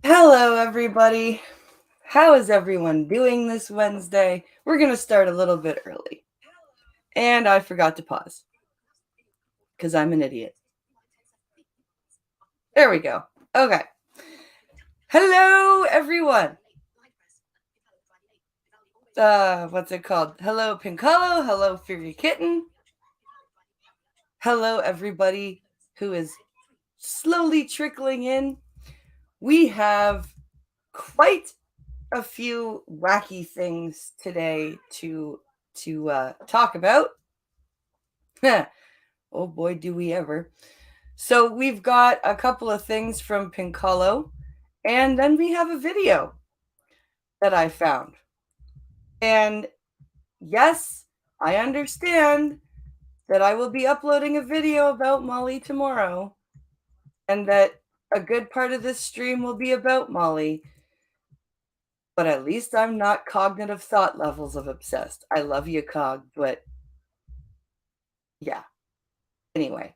Hello, everybody. How is everyone doing this Wednesday? We're going to start a little bit early. And I forgot to pause because I'm an idiot. There we go. Okay. Hello, everyone. What's it called? Hello, Pincolo. Hello, Fury Kitten. Hello, everybody who is slowly trickling in. We have quite a few wacky things today to talk about. Oh boy, do we ever. So we've got a couple of things from Pincolo, and then we have a video that I found. And yes, I understand that I will be uploading a video about Molly tomorrow, and that a good part of this stream will be about Molly. But at least I'm not cognitive thought levels of obsessed. I love you, Cog, but yeah. Anyway.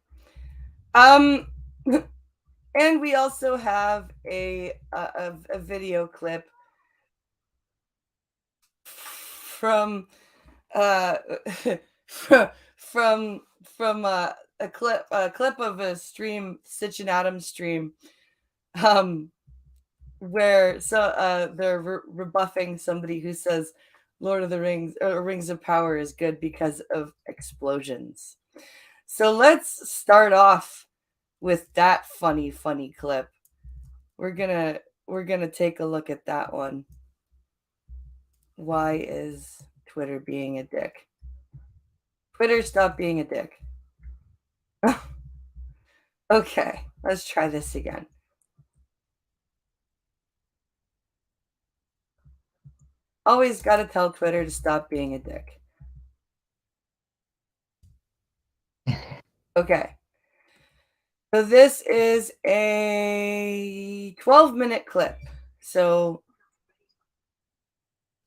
And we also have a video clip from from a clip of a stream, Stitch and Adam stream, where they're rebuffing somebody who says Lord of the Rings or Rings of Power is good because of explosions. So let's start off with that funny clip. We're gonna take a look at that one. Why is Twitter being a dick? Twitter, stop being a dick. Okay, let's try this again. Always gotta tell Twitter to stop being a dick. Okay. So this is a 12-minute clip. So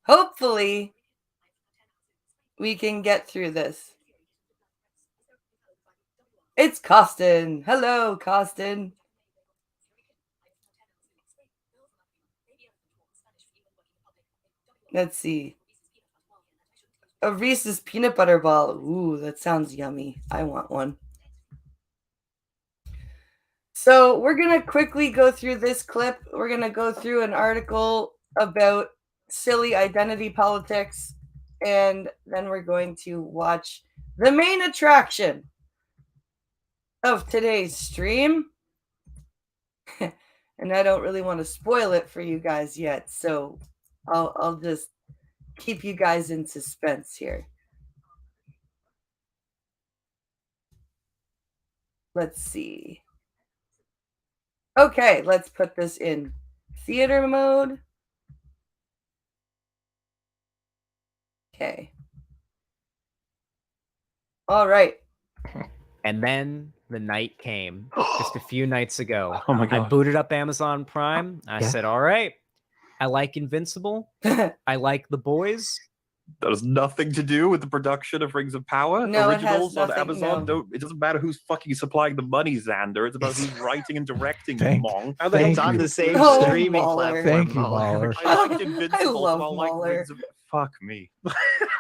hopefully we can get through this. It's Costin. Hello, Costin. Let's see. A Reese's peanut butter ball. Ooh, that sounds yummy. I want one. So we're going to quickly go through this clip. We're going to go through an article about silly identity politics, and then we're going to watch the main attraction of today's stream. And I don't really want to spoil it for you guys yet, so I'll just keep you guys in suspense here. Let's see. Okay, let's put this in theater mode. Okay. All right. And then the night came just a few nights ago. Oh my God. I booted up Amazon Prime. I said, all right, I like Invincible. I like The Boys. That has nothing to do with the production of Rings of Power. No, Originals it has on Amazon. no. It doesn't matter who's fucking supplying the money, Xander. It's about who's writing and directing Mong. How the hell's on the same streaming platform? Thank you, Mahler. I liked Invincible. I love so I'll like Mahler. Rings of... Fuck me.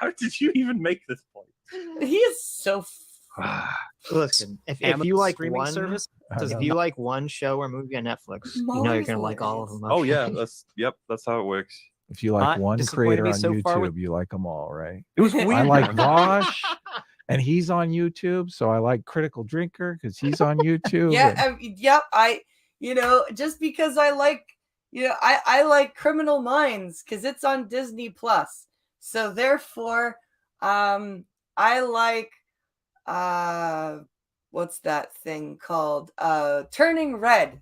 How did you even make this point? He is so Listen, if Amazon you like streaming one service, if you like one show or movie on Netflix, you know you're gonna like all of them. Oh yeah, that's how it works. If you like Not one disappointed creator me on so far YouTube, with- you like them all, right? It was weird. I like Vosh, and he's on YouTube, so I like Critical Drinker because he's on YouTube. Yeah, yep. Just because I like, I like Criminal Minds because it's on Disney Plus. So therefore, I like, what's that thing called? Turning Red.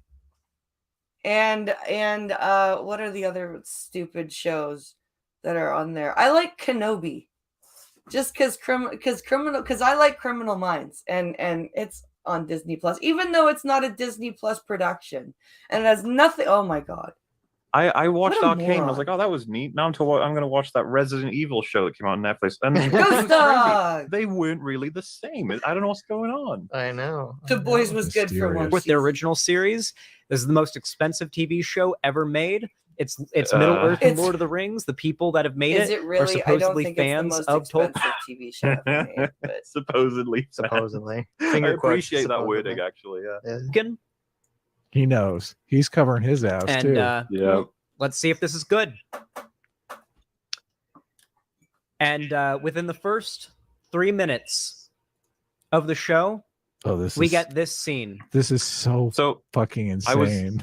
And what are the other stupid shows that are on there? I like Kenobi, just because I like Criminal Minds, and it's on Disney Plus, even though it's not a Disney Plus production, and it has nothing. Oh my God, I watched What a Arcane. I was moron. like, oh, that was neat. Now I'm going to watch that Resident Evil show that came out on Netflix. And it was Ghost crazy. Dog! They weren't really the same. I don't know what's going on. I know. The Boys was good for one Mysterious. With the season. original series, this is the most expensive TV show ever made. It's Middle Earth and It's- Lord of the Rings. The people that have made Is it it are really? I don't supposedly think it's the fans most of Tolkien. expensive TV show ever made, but Supposedly. Supposedly. I Finger quotes, appreciate that supposedly. wording, actually. Yeah. Yeah. He knows. He's covering his ass And too. Yeah. let's see if this is good. And within the first 3 minutes of the show, Oh, we get this scene. this is so So fucking I was insane.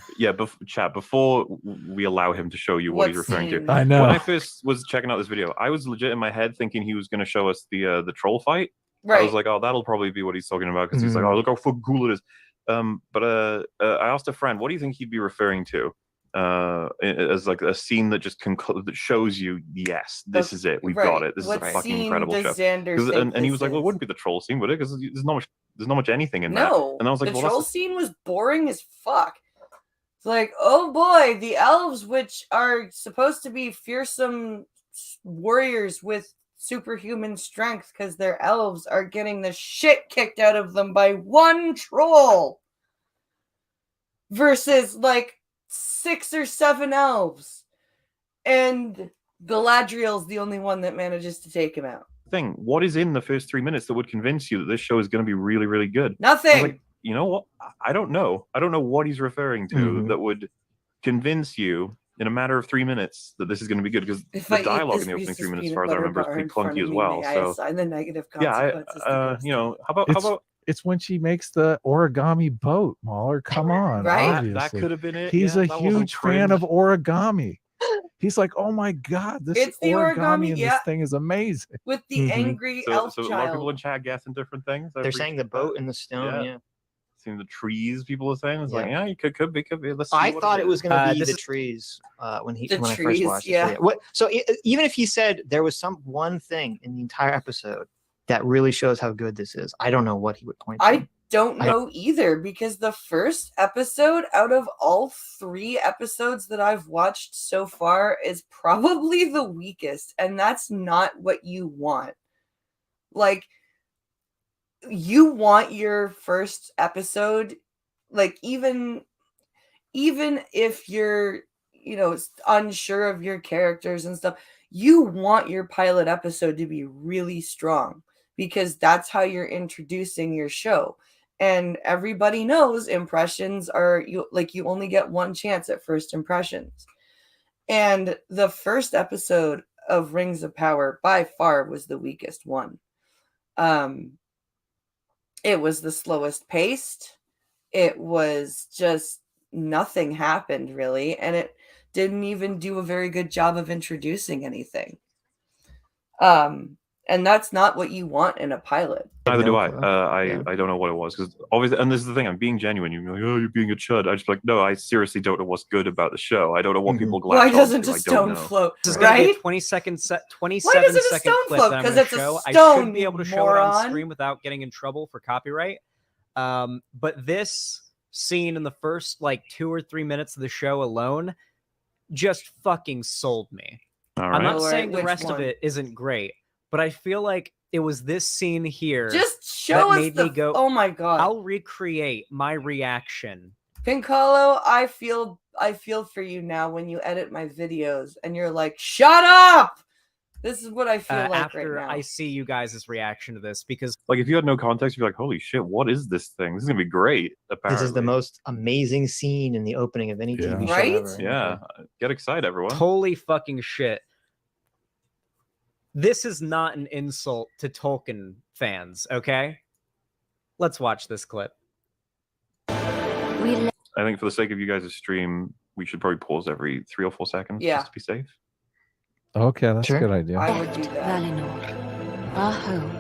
before we allow him to show you what he's referring to. scene? I When know. I first was checking out this video, I was legit in my head thinking he was going to show us the troll fight. Right. I was like, oh, that'll probably be what he's talking about because he's like, oh, look how fucking cool it is. But I asked a friend, what do you think he'd be referring to? As like a scene that just that shows you, yes, this is it. We've got it. This What is a fucking scene incredible does show. Xander 'Cause- think and he this was like, well, it is? wouldn't be the troll scene, would it? Because there's not much anything in that. No. And I was like, the well, troll that's scene was boring as fuck. It's like, oh boy, the elves, which are supposed to be fearsome warriors with superhuman strength because they're elves, are getting the shit kicked out of them by one troll versus like 6 or 7 elves. And Galadriel's the only one that manages to take him out. thing. What is in the first 3 minutes that would convince you that this show is going to be really, really good? I Nothing. was like, you know what? I don't know. I don't know what he's referring to Mhm. that would convince you in a matter of 3 minutes that this is going to be good, because If the I eat dialogue this in the opening Reese's 3 minutes, as peanut far as I butter remember, is bar pretty in front clunky of as me, well. may I So assign the negative yeah, consequences to Ghost you know, how It's- about It's when she makes the origami boat, Mahler. Come on. Right? that Obviously. could have been it. He's Yeah, a that wasn't huge fan of cringe. origami. He's like, oh my god, this It's the origami origami, in yeah. this thing is amazing. with the Mhm. angry So, elf so a lot of people in child. chat guessing different things. I They're saying the appreciate that. boat and the stone. Yeah. Yeah. Seeing the trees, people are saying. It's like, Yeah. yeah, you could be. Let's see I what thought it was going to be This the is- trees when The I trees, first watched it. yeah. So even if he said there was one thing in the entire episode that really shows how good this is, I don't know what he would point to. I don't know either, because the first episode out of all 3 episodes that I've watched so far is probably the weakest, and that's not what you want. Like, you want your first episode, like, even if you're, unsure of your characters and stuff, you want your pilot episode to be really strong, because that's how you're introducing your show. And everybody knows impressions are you only get one chance at first impressions. And the first episode of Rings of Power by far was the weakest one. It was the slowest paced. It was just nothing happened really, and it didn't even do a very good job of introducing anything. And that's not what you want in a pilot. Neither do No I. clue. I don't know what it was, because obviously, and this is the thing. I'm being genuine. You're like, oh, you're being a chud. I just like, no, I seriously don't know what's good about the show. I don't know what people glad. Why doesn't a stone float? This is going to be a Right? 27 Why second doesn't a stone clip float? that I'm 'Cause going it's to a show. I stone, should be able to you show it on moron. stream without getting in trouble for copyright. But this scene in the first 2 or 3 minutes of the show alone just fucking sold me. All I'm right. not Alright, saying the which rest of one? it isn't great, but I feel like it was this scene here Just show us made me go, oh my god. I'll recreate my reaction. Pincolo, I feel for you now when you edit my videos and you're like, shut up! This is what I feel like After right now. I see you guys' reaction to this, because Like, if you had no context, you'd be like, holy shit, what is this thing? This is gonna be great. Apparently, This is the most amazing scene in the opening of any TV show Right? ever. Yeah, get excited, everyone. holy fucking shit. This is not an insult to Tolkien fans, okay? Let's watch this clip. I think for the sake of you guys' stream, we should probably pause every 3 or 4 seconds Yeah. just to be safe. Okay, that's Sure. a good idea. I would do that. Valinor, our home.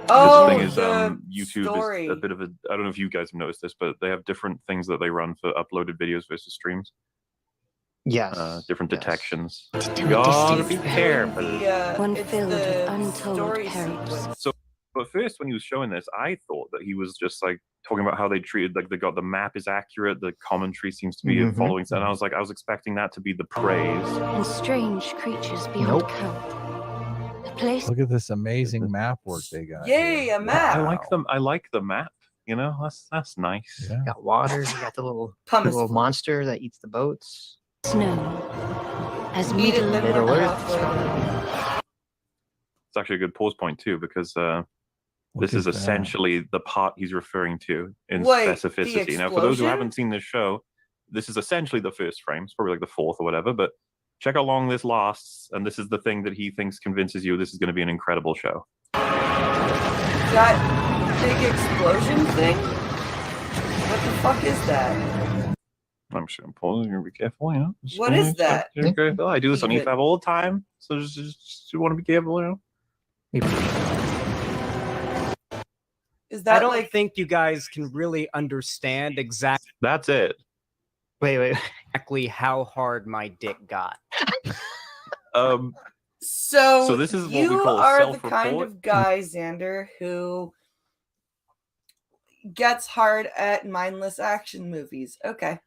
Oh, the thing is, the YouTube story. is a bit of a. I don't know if you guys have noticed this, but they have different things that they run for uploaded videos versus streams. Yes. Different yes. detections. To You gotta distance be there. careful. One It's filled with the untold story perils. sequence. But first, when he was showing this, I thought that he was just like talking about how they treated, like, they got the map is accurate, the commentary seems to be Mhm. following, and I was expecting that to be the praise. And strange creatures beyond Nope. count. A place Look at this amazing map work they got. Yay, here. a map. I like them. I like the map. You know, that's nice. Yeah. You got water. You got the little Pumice monster that eats the boats. known as Eat it, then Middle we're Earth. halfway. It's actually a good pause point too, because Look this is at that. essentially the part he's referring to in Wait, the specificity. Now, for those who explosion? haven't seen this show, this is essentially the first frame. It's probably like the fourth or whatever, but check how long this lasts, and this is the thing that he thinks convinces you this is going to be an incredible show. That big explosion thing? What the fuck is that? I'm just going to pause. You're going to be careful, you know. Just What gonna is that? be careful. I do this on Even. EFAB all the time, so just you want to be careful, you know. Is I that don't like think you guys can really understand That's it. Wait. exactly how hard my dick got. so this is what we you call a are the self-report? kind of guy, Xander, who gets hard at mindless action movies. Okay.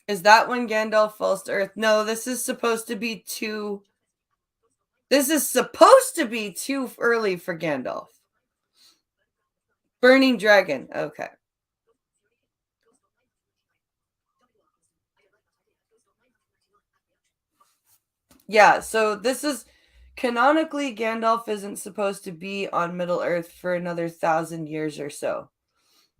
Is that when Gandalf falls to Earth? No, this is supposed to be too early for Gandalf. Burning Dragon. Okay. Yeah, so this is canonically Gandalf isn't supposed to be on Middle Earth for another 1,000 years or so.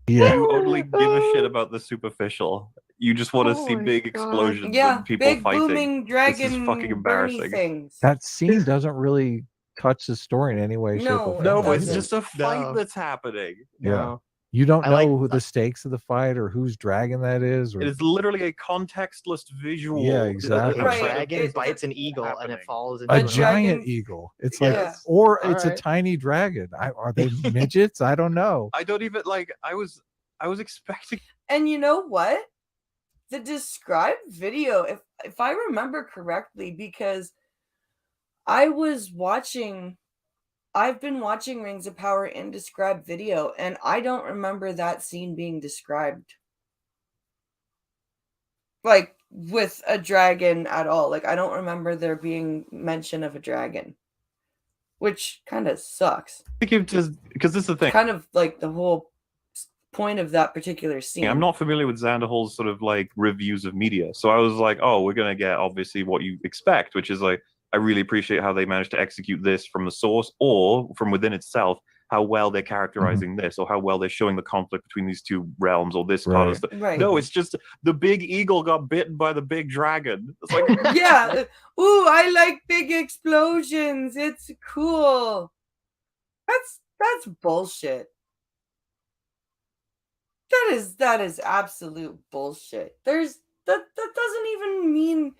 Yeah. You only give a shit about the superficial. You just want to see Oh my big God. explosions Yeah, and people big fighting. booming dragon fucking burny embarrassing. things. That scene doesn't really touch the story in any way, shape, No, or it form. No, but it's doesn't. just a fight No. that's happening. Yeah. You don't I know like- who the stakes of the fight or whose dragon that is. Or It is literally a contextless visual. Yeah, A exactly. Right. dragon It- bites an eagle and happening. it falls into a A an giant dragon- eagle. It's like, Yes. or All it's right. a tiny dragon. Are they midgets? I don't know. I don't even like. I was expecting. And you know what? The described video, if I remember correctly, because I've been watching Rings of Power in described video, and I don't remember that scene being described. Like with a dragon at all. Like I don't remember there being mention of a dragon. Which kind of sucks. I think because this is the thing. Kind of like the whole point of that particular scene. I'm not familiar with Xanderhol's sort of like reviews of media, so I was like, oh, we're gonna get obviously what you expect, which is like, I really appreciate how they managed to execute this from the source or from within itself, how well they're characterizing this, or how well they're showing the conflict between these two realms, or this part of stuff. Right. No, it's just the big eagle got bitten by the big dragon. It's like, Yeah. Ooh, I like big explosions. It's cool. That's bullshit. That is absolute bullshit. That doesn't even mean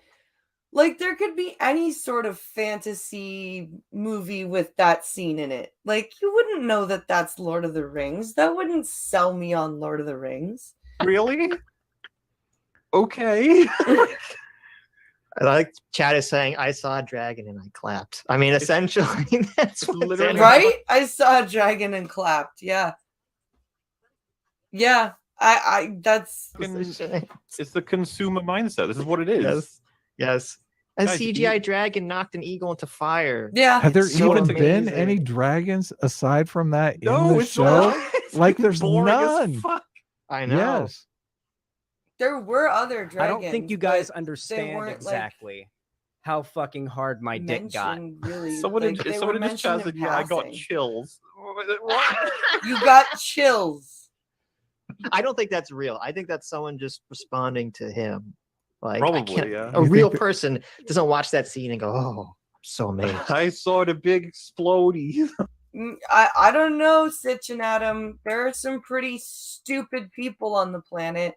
like there could be any sort of fantasy movie with that scene in it. Like you wouldn't know that that's Lord of the Rings. That wouldn't sell me on Lord of the Rings. really? Okay. I like Chad is saying, I saw a dragon and I clapped. I mean, essentially, that's what literally- Xander- Right? I saw a dragon and clapped. Yeah. Yeah. I that's It's the consumer mindset. This is what it is. Yes. A Guys, CGI dragon knocked an eagle into fire. yeah. Have there It's so even been amazing. any dragons aside from that in No, the it's show? not. It's Like, there's boring as none. fuck. I know. Yes. There were other I dragons. don't think you guys but understand weren't, like, exactly how fucking hard my dick got. mentioned Really, Someone like, in, they someone were in this chat mentioned said, in yeah, I got passing. chills. What? You got chills. I don't think that's real. I think that's someone just responding to him. Like, I Probably, can't- yeah. A You real think that- person doesn't watch that scene and go, "Oh, I'm so amazed." I saw the big explodey. I don't know, Sitch and Adam. There are some pretty stupid people on the planet.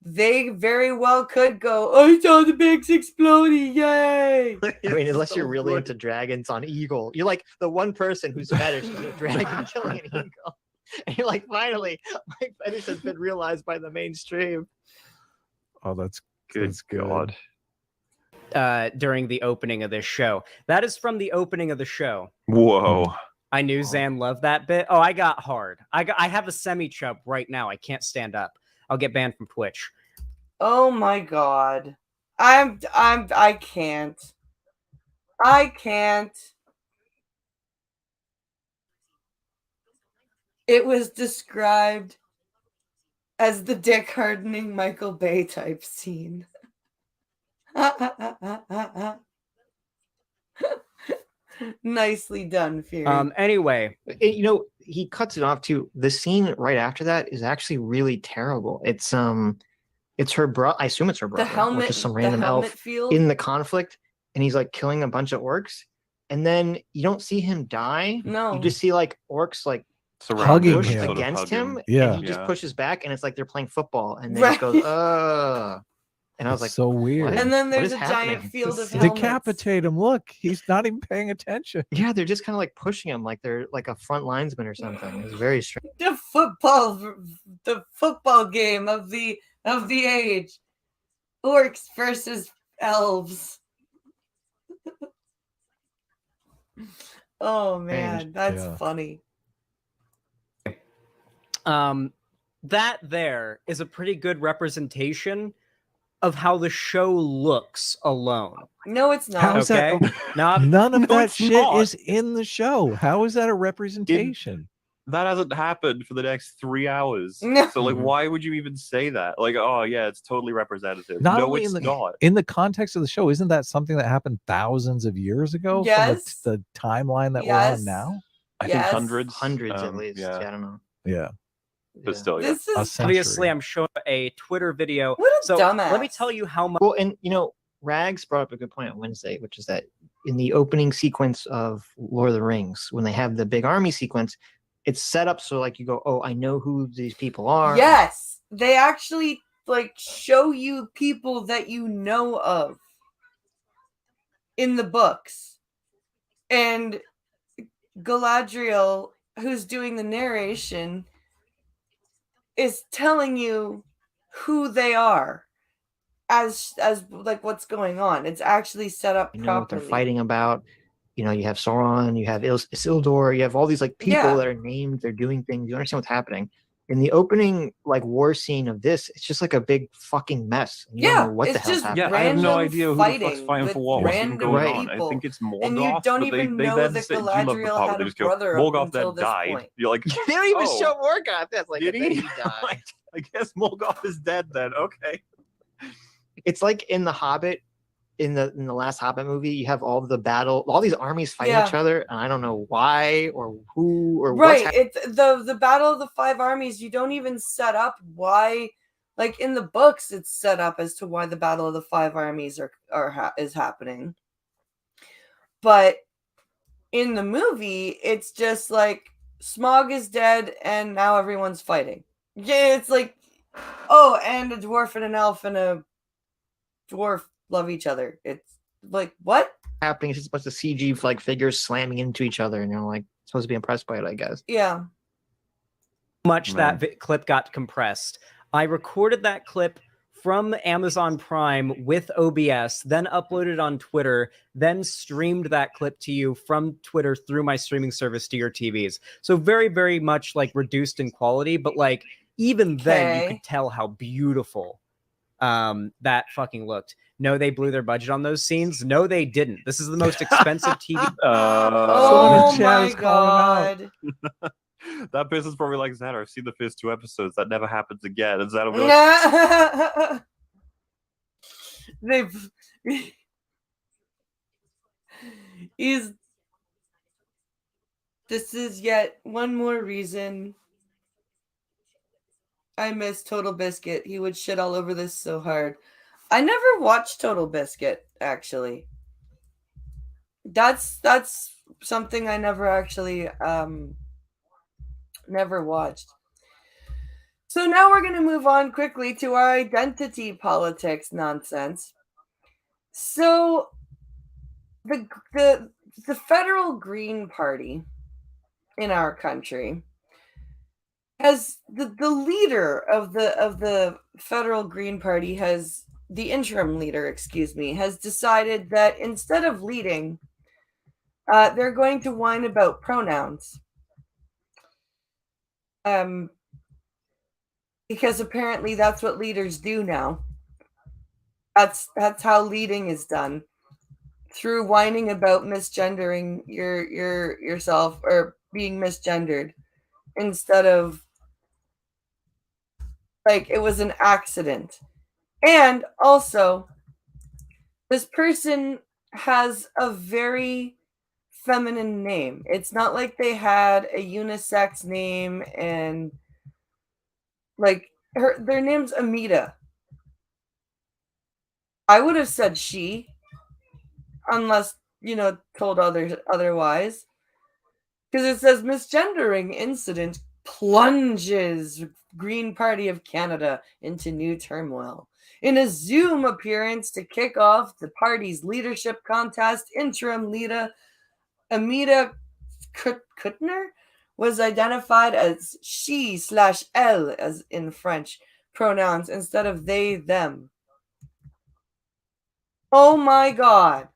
They very well could go, I saw the bigs exploding, yay! I mean, unless you're really into dragons on eagle, you're like the one person whose fetish is a dragon killing an eagle. And you're like, finally, my fetish has been realized by the mainstream. Oh, that's Good That's good. God. During the opening of this show. That is from the opening of the show. Whoa. I knew Zan loved that bit. Oh, I got hard. I have a semi-chub right now. I can't stand up. I'll get banned from Twitch. Oh my god. I can't. I can't. It was described as the dick hardening Michael Bay type scene. Nicely done, Fury. Anyway, He cuts it off too. The scene right after that is actually really terrible. It's her brother. I assume it's her brother, or just some random elf field. in the conflict, and he's like killing a bunch of orcs. And then you don't see him die. No. You just see like orcs like Hugging pushed him. against him. Yeah. And he just pushes back, and it's like they're playing football, and then Right. he goes, and I was like, so weird. what? And then What there's is a giant happening? field of helmets. Decapitate him. Look, he's not even paying attention. Yeah, they're just kind of like pushing him like they're like a front linesman or something. It's very strange. The football game of the age. Orcs versus elves. Oh man, that's funny. That there is a pretty good representation of how the show looks alone. No, it's not. How is Okay, None of No, that it's shit not. is in the show. How is that a representation? That hasn't happened for the next 3 hours. No. So like, why would you even say that? Like, oh yeah, it's totally representative. Not No, only it's in the not. in the context of the show, isn't that something that happened thousands of years ago? Yes. From the timeline that we're Yes. on now. I think Yes. hundreds At least. Yeah, Yeah, I don't know. Yeah. but still, yeah. This is obviously Century. I'm showing a Twitter video. What a So dumbass. let me tell you how much. Well, and Rags brought up a good point on Wednesday, which is that in the opening sequence of Lord of the Rings, when they have the big army sequence, it's set up so like you go, oh, I know who these people are. Yes, they actually like show you people that you know of in the books, and Galadriel, who's doing the narration, is telling you who they are as like what's going on. It's actually set up You know what they're properly. fighting about. You have Sauron, you have Isildur, you have all these like people Yeah. that are named, they're doing things, you understand what's happening. In the opening like war scene of this, it's just like a big fucking mess. You don't know what the it's hell's just happening. Yeah, I have no random idea who the fuck's fighting fighting with for what. What's even random going on? people. I think it's Morgoth. And you don't but even they know then that say, do you love the Galadriel part had where they a just go, brother up Morgoth until that this died. point. You're like, They don't even oh, show Morgoth. That's like did I bet he? he died. I guess Morgoth is dead then. Okay. It's like in the Hobbit, in the last Hobbit movie, you have all these armies fighting each other, and I don't know why or who or Right. what's It's the Battle of the Five Armies. You don't even set up why. Like in the books, it's set up as to why the Battle of the Five Armies is happening. But in the movie, it's just like Smaug is dead, and now everyone's fighting. Yeah, it's like, oh, and a dwarf and an elf and a dwarf love each other. It's like, what? happening. It's just a bunch of CG like figures slamming into each other, and you're like supposed to be impressed by it, I guess. Yeah. Much Man. that clip got compressed. I recorded that clip from Amazon Prime with OBS, then uploaded on Twitter, then streamed that clip to you from Twitter through my streaming service to your TVs. So very, very much like reduced in quality, but like even then you Okay. could tell how beautiful that fucking looked. No, they blew their budget on those scenes. No, they didn't. This is the most expensive TV. Oh the chat my is calling god. That person's probably like, Xander, I've seen the first 2 episodes. That never happens again. And Xander will be like, They've this is yet one more reason I miss Total Biscuit. He would shit all over this so hard. I never watched Total Biscuit, actually. That's something I never actually never watched. So now we're going to move on quickly to our identity politics nonsense. So the federal Green Party in our country has the leader of the federal Green Party has the interim leader, has decided that instead of leading they're going to whine about pronouns. Because apparently that's what leaders do now. That's how leading is done, through whining about misgendering yourself or being misgendered, instead of like it was an accident. And also, this person has a very feminine name. It's not like they had a unisex name, and like their name's Amita. I would have said she, unless, told otherwise. Because it says misgendering incident plunges Green Party of Canada into new turmoil. In a Zoom appearance to kick off the party's leadership contest, interim leader Amita Kuttner was identified as she/elle, as in French pronouns, instead of they, them. Oh my God.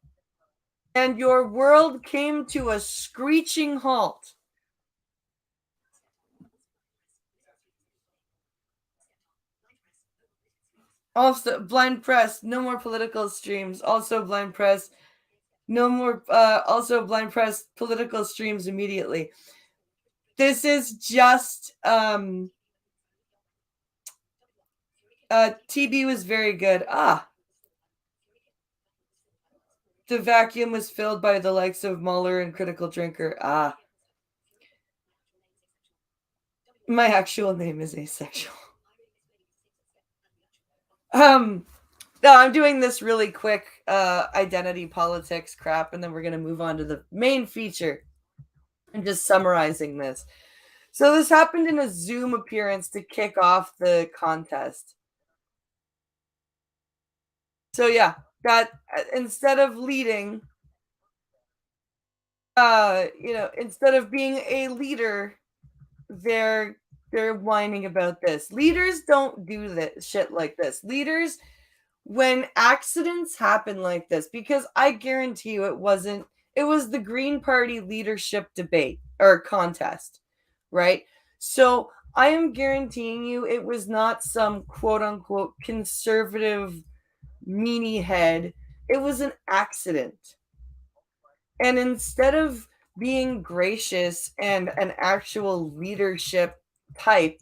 And your world came to a screeching halt. Also, blind press, no more political streams. Also, blind press, no more. Also, blind press, political streams immediately. This is just. TB was very good. The vacuum was filled by the likes of Mueller and Critical Drinker. My actual name is asexual. No, I'm doing this really quick identity politics crap, and then we're going to move on to the main feature. I'm just summarizing this. So this happened in a Zoom appearance to kick off the contest. So yeah, that instead of leading, instead of being a leader, they're whining about this. Leaders don't do this shit like this. Leaders, when accidents happen like this, because I guarantee you it was the Green Party leadership debate or contest, right? So I am guaranteeing you it was not some quote unquote conservative meanie head. It was an accident. And instead of being gracious and an actual leadership type,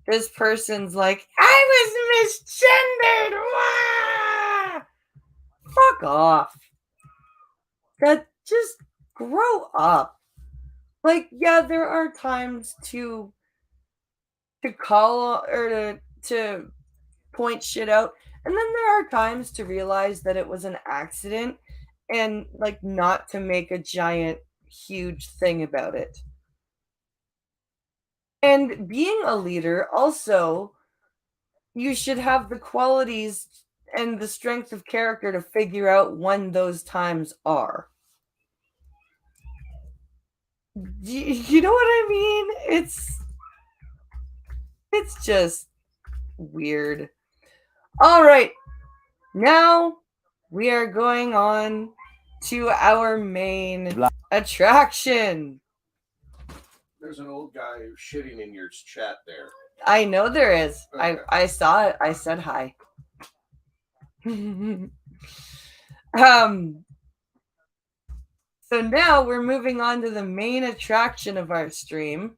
this person's like, I was misgendered. Wah! Fuck off. That just grow up. Like, yeah, there are times to call or to point shit out, and then there are times to realize that it was an accident and like not to make a giant huge thing about it. And being a leader also, you should have the qualities and the strength of character to figure out when those times are. You know what I mean? It's just weird. All right. Now we are going on to our main attraction. There's an old guy shitting in your chat there. I know there is. Okay. I saw it. I said hi. So now we're moving on to the main attraction of our stream.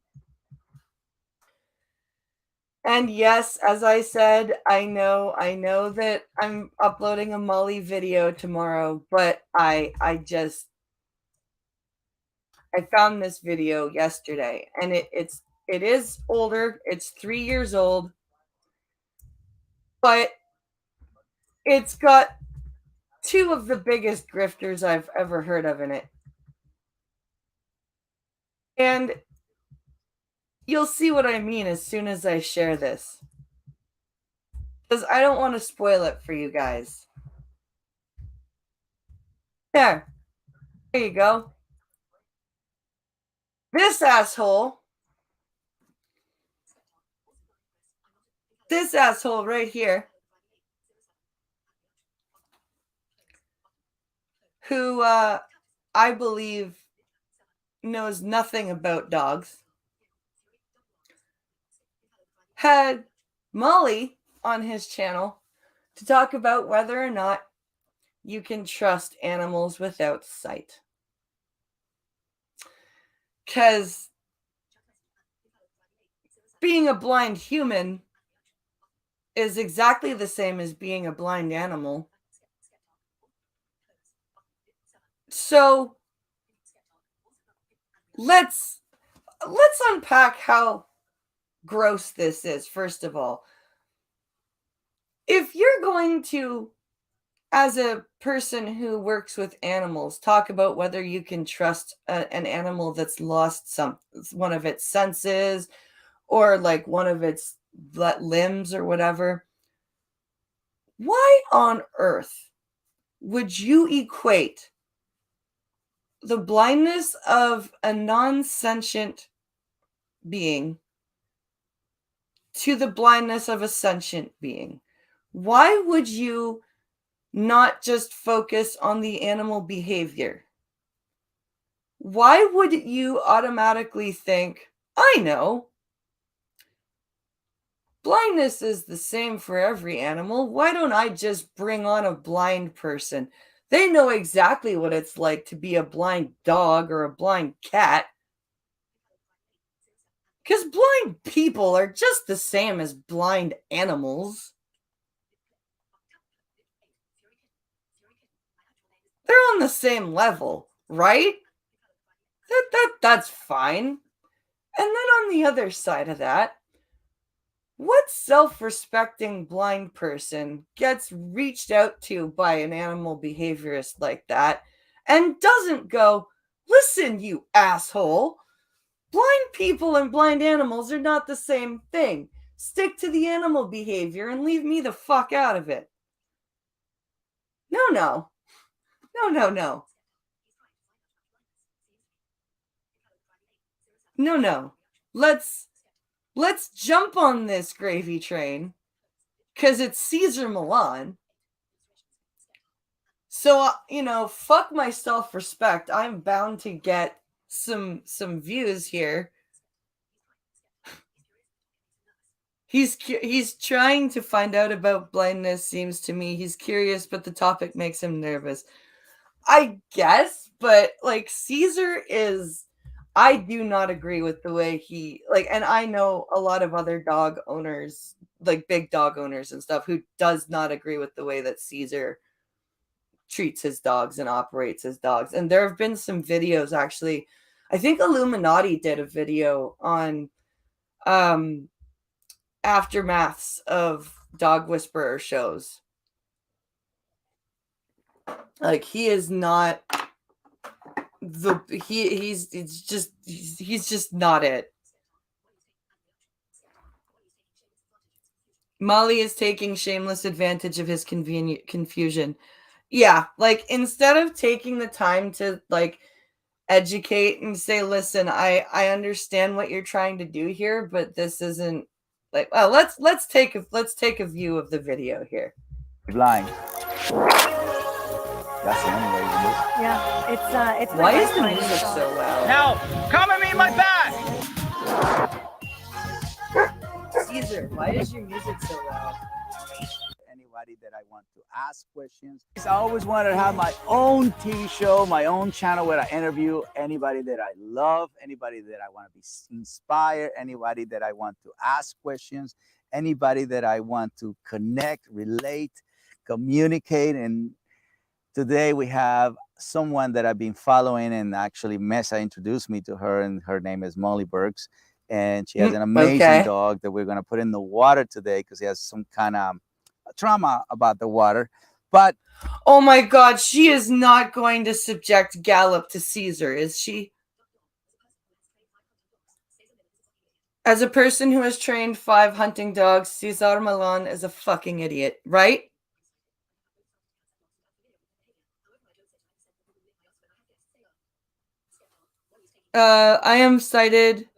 And yes, as I said, I know that I'm uploading a Molly video tomorrow, but I found this video yesterday, and it is older. It's 3 years old, but it's got two of the biggest grifters I've ever heard of in it. And you'll see what I mean as soon as I share this, because I don't want to spoil it for you guys. There you go. This asshole right here, who I believe knows nothing about dogs, had Molly on his channel to talk about whether or not you can trust animals without sight. Because being a blind human is exactly the same as being a blind animal. So let's unpack how gross this is. First of all, if you're going to, as a person who works with animals, talk about whether you can trust an animal that's lost one of its senses or like one of its limbs or whatever, why on earth would you equate the blindness of a non-sentient being to the blindness of a sentient being? Why would you not just focus on the animal behavior? Why would you automatically think, I know, blindness is the same for every animal. Why don't I just bring on a blind person? They know exactly what it's like to be a blind dog or a blind cat. Because blind people are just the same as blind animals. They're on the same level, right? That's fine. And then on the other side of that, what self-respecting blind person gets reached out to by an animal behaviorist like that and doesn't go, listen, you asshole, blind people and blind animals are not the same thing. Stick to the animal behavior and leave me the fuck out of it. No, no. No, no, no. No, no. Let's jump on this gravy train because it's Caesar Milan. So, fuck my self-respect. I'm bound to get some views here. He's trying to find out about blindness, seems to me. He's curious, but the topic makes him nervous. I guess, but like Caesar is, I do not agree with the way he and I know a lot of other dog owners, like big dog owners and stuff, who does not agree with the way that Caesar treats his dogs and operates his dogs. And there have been some videos, actually. I think Illuminati did a video on aftermaths of dog whisperer shows. Like, he is not he's just not it. Molly is taking shameless advantage of his confusion. Yeah, like instead of taking the time to educate and say, listen, I understand what you're trying to do here, but this isn't well, let's take a view of the video here. Blind. That's the only way you do it. Yeah, it's Why is the music so loud? Now, come and meet my bag! Caesar, why is your music so loud? Anybody that I want to ask questions. I always wanted to have my own TV show, my own channel where I interview anybody that I love, anybody that I want to be inspired, anybody that I want to ask questions, anybody that I want to connect, relate, communicate. And today we have someone that I've been following, and actually Mesa introduced me to her, and her name is Molly Burks. And she has an amazing dog that we're going to put in the water today because he has some kind of trauma about the water. But oh my god, she is not going to subject Gallop to Caesar, is she? As a person who has trained 5 hunting dogs, Cesar Milan is a fucking idiot, right? I am sighted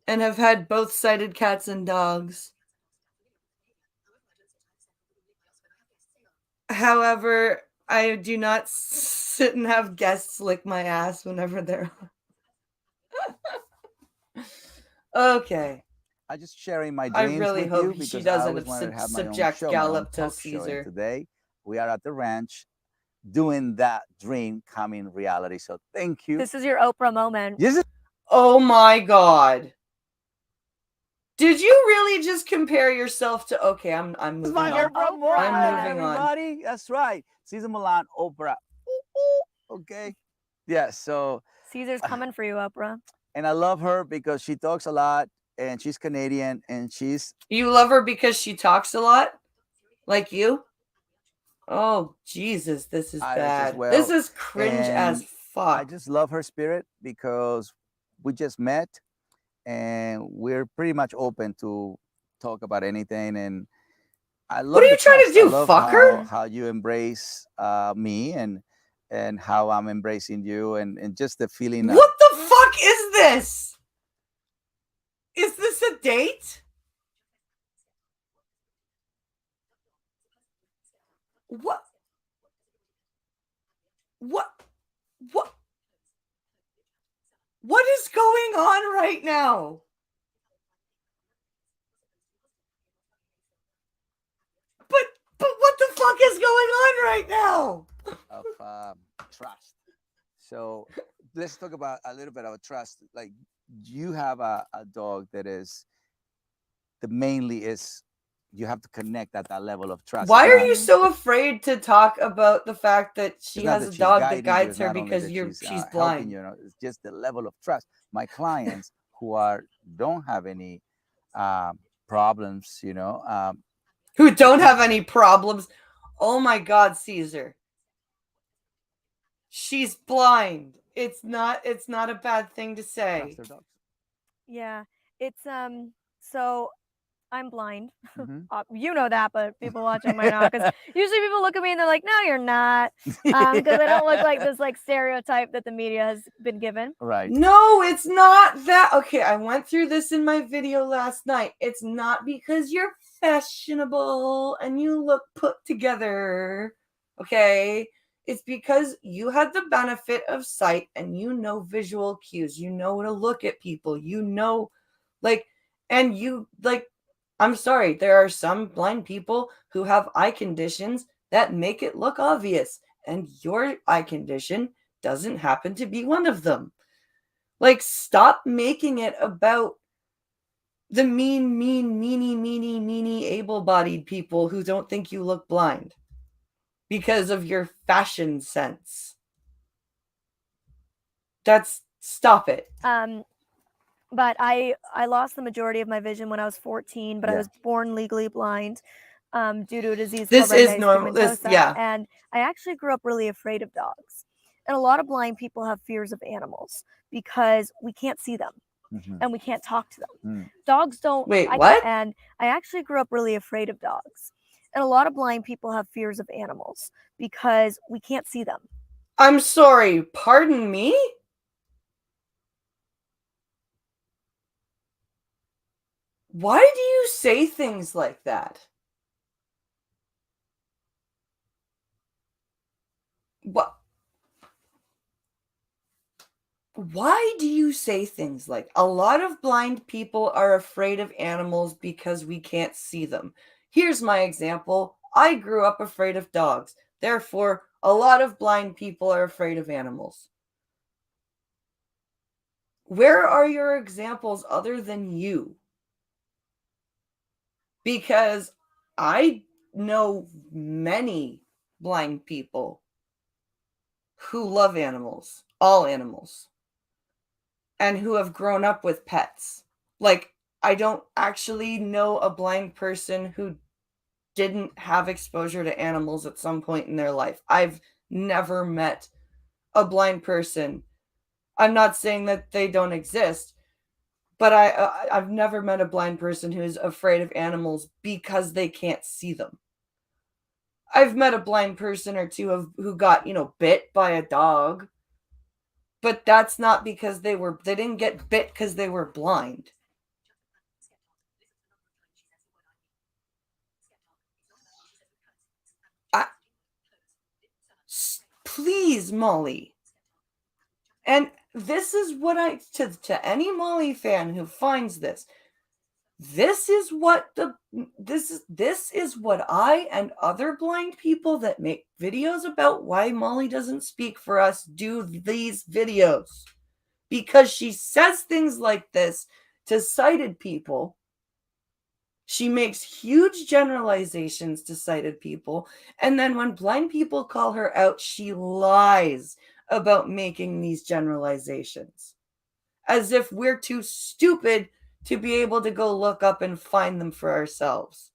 and have had both sighted cats and dogs. However, I do not sit and have guests lick my ass whenever they're on. Okay. I'm just sharing my I dreams really with hope you she because I doesn't always wanted to have my own subject show, my own Gallup to talk show. And Caesar. today we are at the ranch doing that dream coming reality. So thank you. This is your Oprah moment. This is Oh my God. Did you really just compare yourself to? Okay, I'm moving my on. Oprah moment, I'm moving on. everybody. That's right. Caesar Milan, Oprah. Ooh, ooh. Okay. Yeah. So, Caesar's coming for you, Oprah. and I love her because she talks a lot, and she's Canadian, and she's. You love her because she talks a lot, like you. Oh Jesus, this is Irish as bad. well, This is cringe as and fuck. I just love her spirit because we just met, and we're pretty much open to talk about anything. And I love What are you the trying to trust. I do, love fucker? how you embrace me and how I'm embracing you and just the feeling of What the fuck is this? Is this a date? What? What? What? What is going on right now? But what the fuck is going on right now? of trust. So let's talk about a little bit of trust. Like you have a dog that is the mainly is you have to connect at that level of trust. Why It's are not- you so afraid to talk about the fact that she it's not has a that she's dog that guiding you, guides it's her not only because that she's helping blind? you, it's just the level of trust. My clients who don't have any problems, Who don't have any problems. Oh my God, Caesar. She's blind. It's not a bad thing to trust say. their dogs. Yeah, it's so I'm blind. Mhm. You know that, but people watching might not. Because usually people look at me and they're like, "No, you're not," because I don't look like this like stereotype that the media has been given. Right. No, it's not that. Okay, I went through this in my video last night. It's not because you're fashionable and you look put together. Okay? It's because you had the benefit of sight and you know visual cues. You know to look at people. You know, like, and you, like, I'm sorry, there are some blind people who have eye conditions that make it look obvious, and your eye condition doesn't happen to be one of them. Like, stop making it about the meany, able-bodied people who don't think you look blind because of your fashion sense. Stop it. But I lost the majority of my vision when I was 14, but I Yeah. was born legally blind due to a disease This called is retinitis normal. pigmentosa. Yeah. And I actually grew up really afraid of dogs. And a lot of blind people have fears of animals because we can't see them Mhm. and we can't talk to them. Mm. Dogs don't. Wait, what? And I actually grew up really afraid of dogs. And a lot of blind people have fears of animals because we can't see them. I'm sorry, pardon me? Why do you say things like that? What? Why do you say things like a lot of blind people are afraid of animals because we can't see them? Here's my example. I grew up afraid of dogs. Therefore, a lot of blind people are afraid of animals. Where are your examples other than you? Because I know many blind people who love animals, all animals, and who have grown up with pets. Like, I don't actually know a blind person who didn't have exposure to animals at some point in their life. I've never met a blind person. I'm not saying that they don't exist, but I've never met a blind person who's afraid of animals because they can't see them. I've met a blind person or two who got, bit by a dog, but that's not because they didn't get bit because they were blind. Please, Molly. And this is what I to any Molly fan who finds this. This is what I and other blind people that make videos about why Molly doesn't speak for us do these videos. Because she says things like this to sighted people. She makes huge generalizations to sighted people. And then when blind people call her out, she lies about making these generalizations. As if we're too stupid to be able to go look up and find them for ourselves.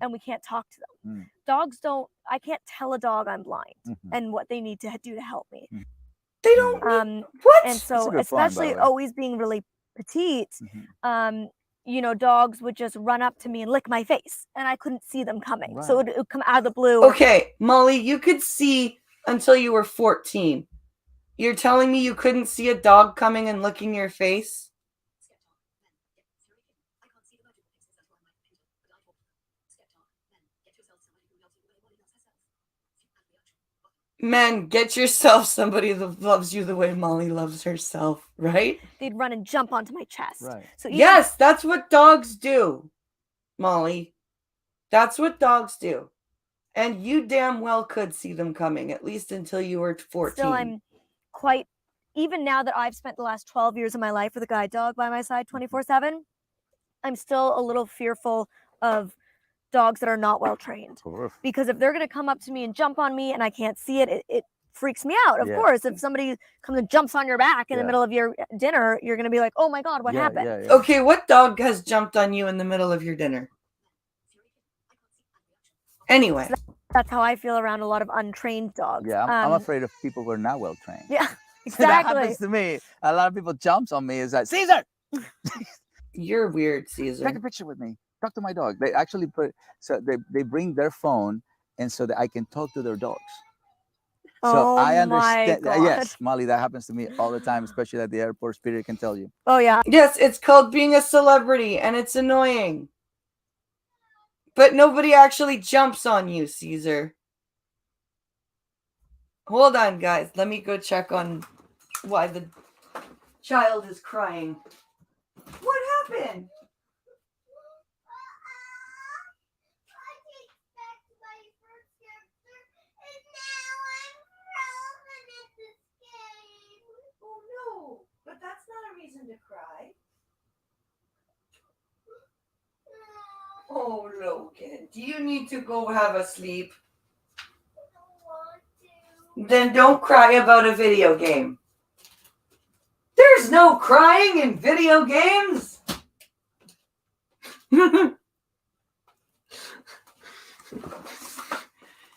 And we can't talk to them. Mm. Dogs don't, I can't tell a dog I'm blind Mhm. and what they need to do to help me. They don't what? And That's a so, good point, by especially the way. always being really petite, you know, dogs would just run up to me and lick my face, and I couldn't see them coming. So it would come out of the blue. Okay, Molly, you could see until you were 14. You're telling me you couldn't see a dog coming and licking your face? Man, get yourself somebody that loves you the way Molly loves herself, right? They'd run and jump onto my chest. Right. So even, Yes, that's what dogs do, Molly. That's what dogs do. And you damn well could see them coming, at least until you were 14. still, I'm quite, even now that I've spent the last 12 years of my life with a guide dog by my side 24/7, I'm still a little fearful of dogs that are not well trained. Because if they're going to come up to me and jump on me and I can't see it, it freaks me out. Of Yeah. course, if somebody comes and jumps on your back in the Yeah. middle of your dinner, you're going to be like, oh my God, what happened? Okay, what dog has jumped on you in the middle of your dinner? Anyway. That's how I feel around a lot of untrained dogs. Yeah, I'm afraid of people who are not well trained. Yeah, That exactly. happens to me. A lot of people jumps on me. Is like, Caesar, You're weird, Caesar. take a picture with me. Talk to my dog. They actually they bring their phone and so that I can talk to their dogs. So Oh I my understand. God. Yes, Molly, that happens to me all the time, especially at the airport. Spirit can tell you. Oh yeah. Yes, it's called being a celebrity, and it's annoying. But nobody actually jumps on you, Caesar. Hold on, guys. Let me go check on why the child is crying. What happened? Oh no, but that's not a reason to cry. Oh, Logan, do you need to go have a sleep? Then don't cry about a video game. There's no crying in video games.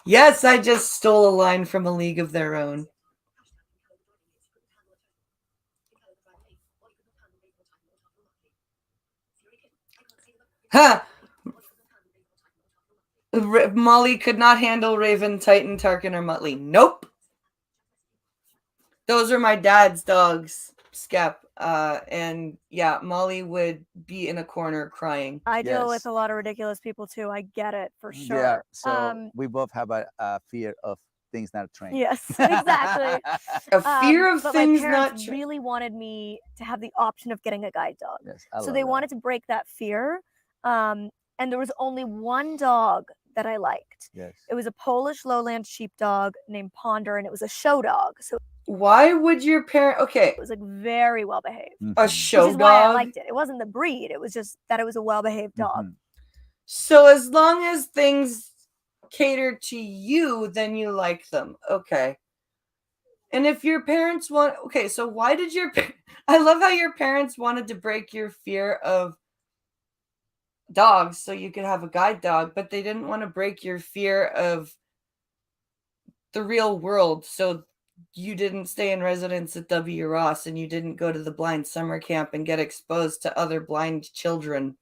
Yes, I just stole a line from A League of Their Own. Ha! Molly could not handle Raven, Titan, Tarkin, or Muttley. Nope. Those are my dad's dogs, Skep. And yeah, Molly would be in a corner crying. I deal Yes. with a lot of ridiculous people too. I get it for sure. Yeah. So we both have a fear of things not trained. Yes, exactly. A fear of but things my not parents trained. really wanted me to have the option of getting a guide dog. Yes, I So love they that. wanted to break that fear. And there was only one dog that I liked. Yes. It was a Polish lowland sheepdog named Ponder, and it was a show dog. So Why would your parent? Okay, it was like very well behaved. a Mhm. show Which is why I dog. liked it. It wasn't the breed. It was just that it was a well-behaved dog. Mhm. So as long as things cater to you, then you like them. Okay. And if your parents want, okay, so why did your? I love how your parents wanted to break your fear of dogs so you could have a guide dog, but they didn't want to break your fear of the real world, so you didn't stay in residence at W. Ross and you didn't go to the blind summer camp and get exposed to other blind children.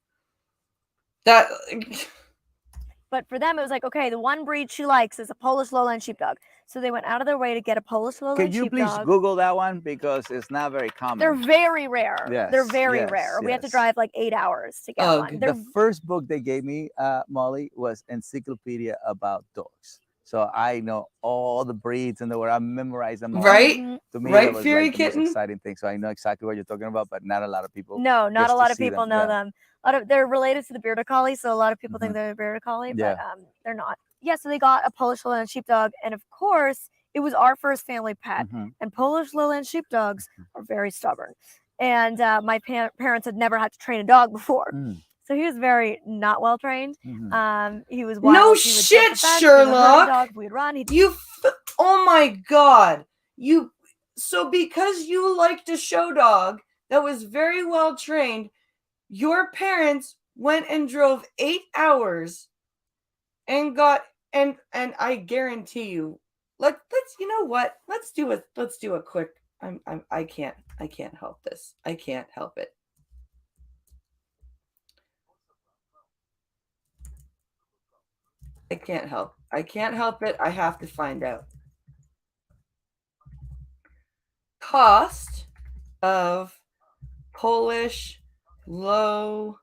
That But for them, it was like, okay, the one breed she likes is a Polish lowland sheepdog. So they went out of their way to get a Polish lowland Can you please sheepdog. Google that one because it's not very common. They're very rare. They're Yes, very yes, rare. We had to yes. drive like 8 hours to get Ugh. one. They're The first book they gave me, Molly, was Encyclopedia about dogs. So I know all the breeds and the word. I memorize them all. Right? Mhm. To me, Right, that was Fury like the most Kitten? exciting thing. So I know exactly what you're talking about, but not a lot of people. No, not gets a to lot of see people them, know yeah. them. They're related to the bearded collie, so a lot of people think Mhm. they're a bearded collie, Yeah. but they're not. Yeah, so they got a Polish Lowland sheepdog, and of course, it was our first family pet. Mhm. And Polish Lowland sheepdogs are very stubborn, and my parents had never had to train a dog before, Mm. so he was very not well trained. Mhm. He was wild. No He would jump shit, the fence, he was a hunting Sherlock. dog. If we'd run, he'd Oh my god. So because you liked a show dog that was very well trained, your parents went and drove 8 hours and got and I guarantee you, let's you know what? Let's do a quick I can't help this. I can't help it. I can't help it. I have to find out. Cost of Polish lowland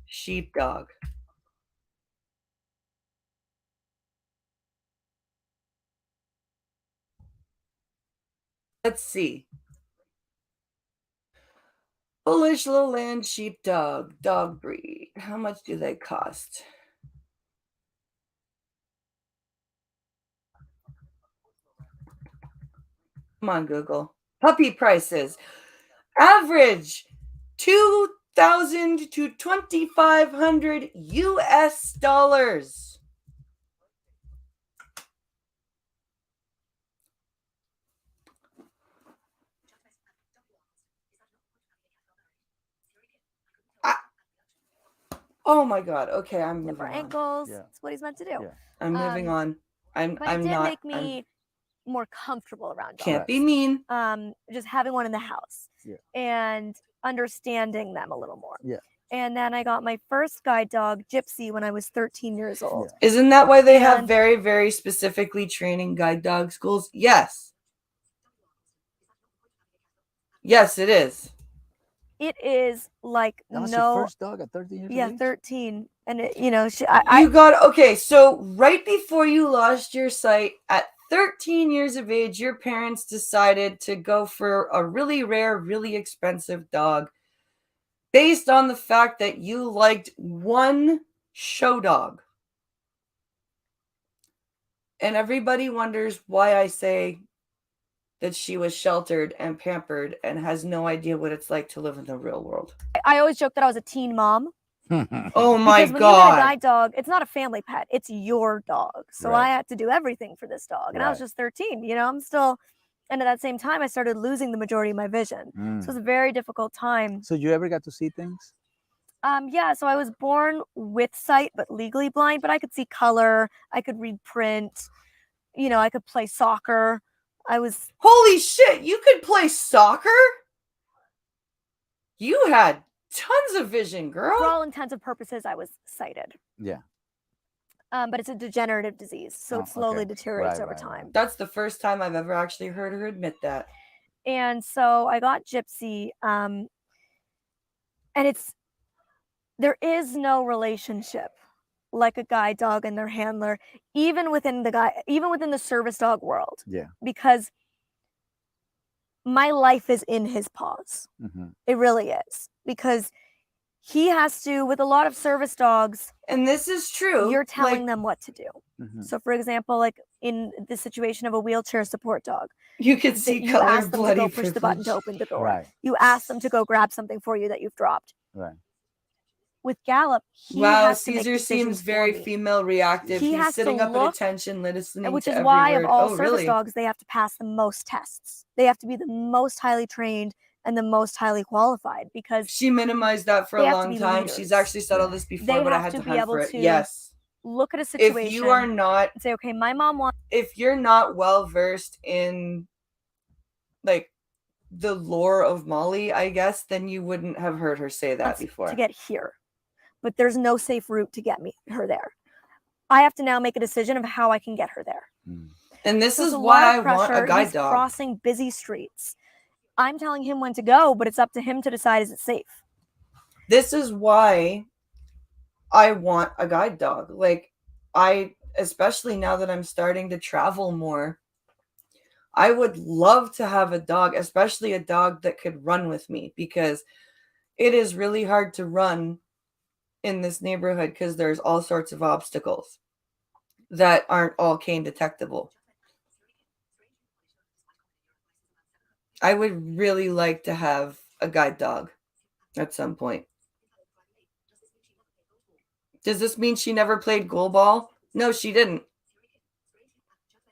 sheepdog. Let's see. Polish lowland sheepdog, dog breed. How much do they cost? Come on, Google. Puppy prices. Average 2,000 to 2,500 US dollars. Oh my god. Okay, I'm moving different on. ankles. Yeah. That's what he's meant to do. Yeah. I'm moving on. But it I'm did not make me more comfortable around dogs. can't be mean. Just having one in the house. Yeah. And understanding them a little more. Yeah. And then I got my first guide dog, Gypsy, when I was 13 years old. Yeah. Isn't that why they have And- very, very specifically training guide dog schools? Yes. Yes, it is. It is like That was no. your first dog at 13 years Yeah, of age? 13. And it, you know, You got okay. So right before you lost your sight at 13 years of age, your parents decided to go for a really rare, really expensive dog based on the fact that you liked one show dog. And everybody wonders why I say that she was sheltered and pampered and has no idea what it's like to live in the real world. I always joke that I was a teen mom. Oh my Because when you get a god. guide dog, it's not a family pet, it's your dog. So Right. I had to do everything for this dog. And I was Right. just 13, you know, I'm still, and at that same time, I started losing the majority of my vision. So it was Mm. a very difficult time. So you ever got to see things? Yeah, so I was born with sight, but legally blind, but I could see color, I could read print, you know, I could play soccer. Holy shit, you could play soccer? You had tons of vision, girl. For all intents and purposes, I was sighted. Yeah. But it's a degenerative disease, so Oh, it slowly okay. deteriorates Right, over right, time. right. That's the first time I've ever actually heard her admit that. And so I got Gypsy, and there is no relationship like a guide dog and their handler, even within the service dog world, Yeah. because my life is in his paws. Mm-hmm. It really is, because he has to, with a lot of service dogs, And this is true. you're telling like, them what to do. Mm-hmm. So, for example, like in the situation of a wheelchair support dog, you could that see you color ask them to bloody go push the button to privilege. open the door. Right. You ask them to go grab something for you that you've dropped. Right. With Gallop, he Wow, has to make Caesar decisions seems for very me. female reactive. He He's has to sitting up look- at attention, listening And which to is every why word. of all Oh, service really? dogs, they have to pass the most tests. They have to be the most highly trained and the most highly qualified, because She minimized that for They a have to long be time. leaders. She's actually said all this before, but I have had to to be hunt able for it. to Yes. look at a situation If you are not, and say, okay, my mom wants if you're not well versed in like the lore of Molly, I guess, then you wouldn't have heard her say that before. to get here, but there's no safe route to get her there. I have to now make a decision of how I can get her there. Mm. And this So it's is a lot why I of want a pressure. guide He's dog. crossing busy streets. I'm telling him when to go, but it's up to him to decide, is it safe? This is why I want a guide dog. Like I especially now that I'm starting to travel more, I would love to have a dog, especially a dog that could run with me, because it is really hard to run in this neighborhood because there's all sorts of obstacles that aren't all cane detectable. I would really like to have a guide dog at some point. Does this mean she never played goalball? No, she didn't.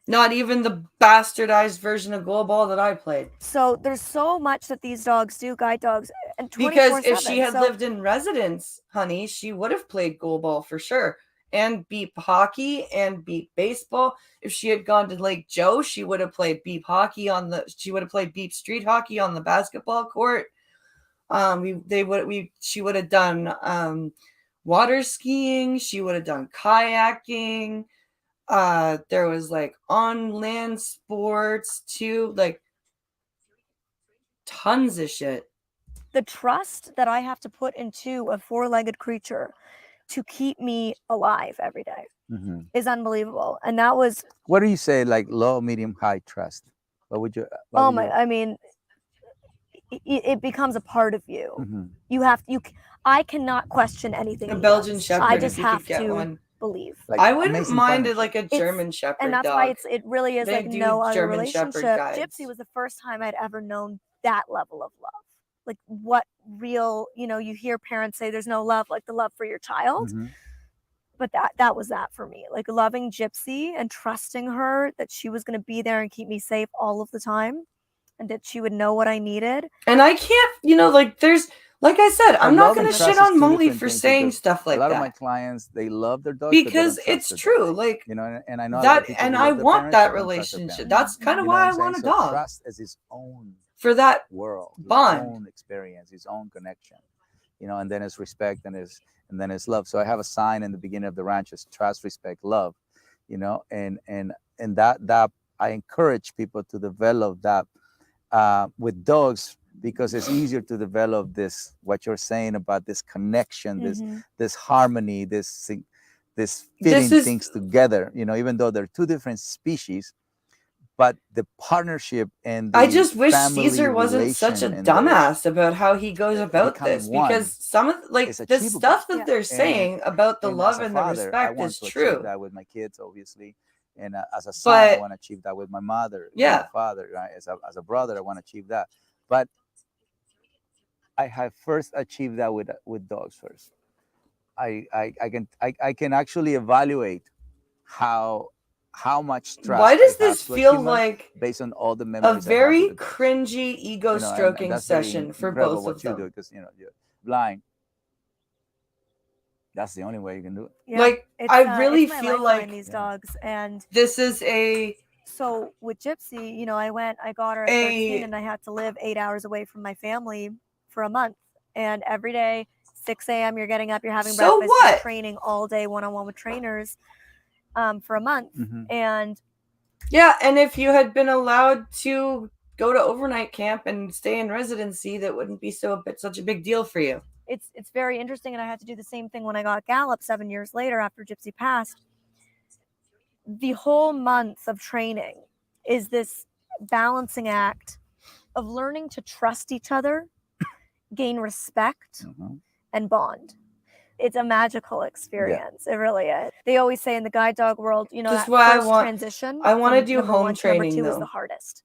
Not even the bastardized version of goalball that I played. So there's so much that these dogs do, guide dogs, and 24/7. Because if she had lived in residence, honey, she would have played goalball for sure. And beep hockey and beep baseball. If she had gone to Lake Joe, she would have played beep hockey she would have played beep street hockey on the basketball court. She would have done water skiing, she would have done kayaking. There was like on land sports too, like tons of shit. The trust that I have to put into a four-legged creature to keep me alive every day is unbelievable. And that was, What do you say, like low, medium, high trust? What would you? I mean, it becomes a part of you. I cannot question anything. A he Belgian does. Shepherd. I if just you have could get to one. believe. Like I wouldn't amazing mind it partnership. like a German Shepherd And that's dog. why it really is They like do no other German Shepherd relationship. guides. Gypsy was the first time I'd ever known that level of love. Like what real, you hear parents say there's no love like the love for your child. But that was that for me. Like loving Gypsy and trusting her that she was going to be there and keep me safe all of the time, and that she would know what I needed. And I can't, like I said, I'm not going to shit on Molly for saying stuff like a lot that. of my clients, they love their dogs because but they don't it's trust their true. dogs. Like And I know that, people and who I love their want parents that but don't trust their relationship. parents. That's kind of You know why what I I'm saying? want a So dog, trust as its own for that world, bond. its own experience, its own connection. And then it's respect and then it's love. So I have a sign in the beginning of the ranch: is trust, respect, love. And that I encourage people to develop that with dogs, because it's easier to develop this, what you're saying about this connection, this harmony, this fitting things together, even though they're two different species, but the partnership and the I just wish family Caesar wasn't such a relation and dumbass about how he goes about becoming this, one because some of the is the achievable. stuff that they're saying about the And love as a and the father, I respect want is to achieve true. that with my kids, obviously. And as a son, I But want to achieve that with my mother, yeah, with my father. Right? As a brother, I want to achieve that. But I have first achieved that with dogs first. I can actually evaluate how much trust why does I have this to feel achieve them like based on all the a memories I have with very the dogs. cringy ego And stroking that's very session for incredible both what of you them? do, because you're blind. That's the only way you can do it. Yeah, Like, I really it's my feel lifeline, like these dogs. And this is so with Gypsy, I got her at 13, and I had to live 8 hours away from my family for a month. And every day, 6 a.m., you're getting up, you're having breakfast, you're training all day one-on-one with trainers for a month. And yeah, and if you had been allowed to go to overnight camp and stay in residency, that wouldn't be such a big deal for you. It's very interesting, and I had to do the same thing when I got Gallup 7 years later after Gypsy passed. The whole month of training is this balancing act of learning to trust each other, gain respect, and bond. It's a magical experience. It really is. They always say in the guide dog world, That's that why first transition. I want to from do number home 1 to training number 2 is though, the hardest,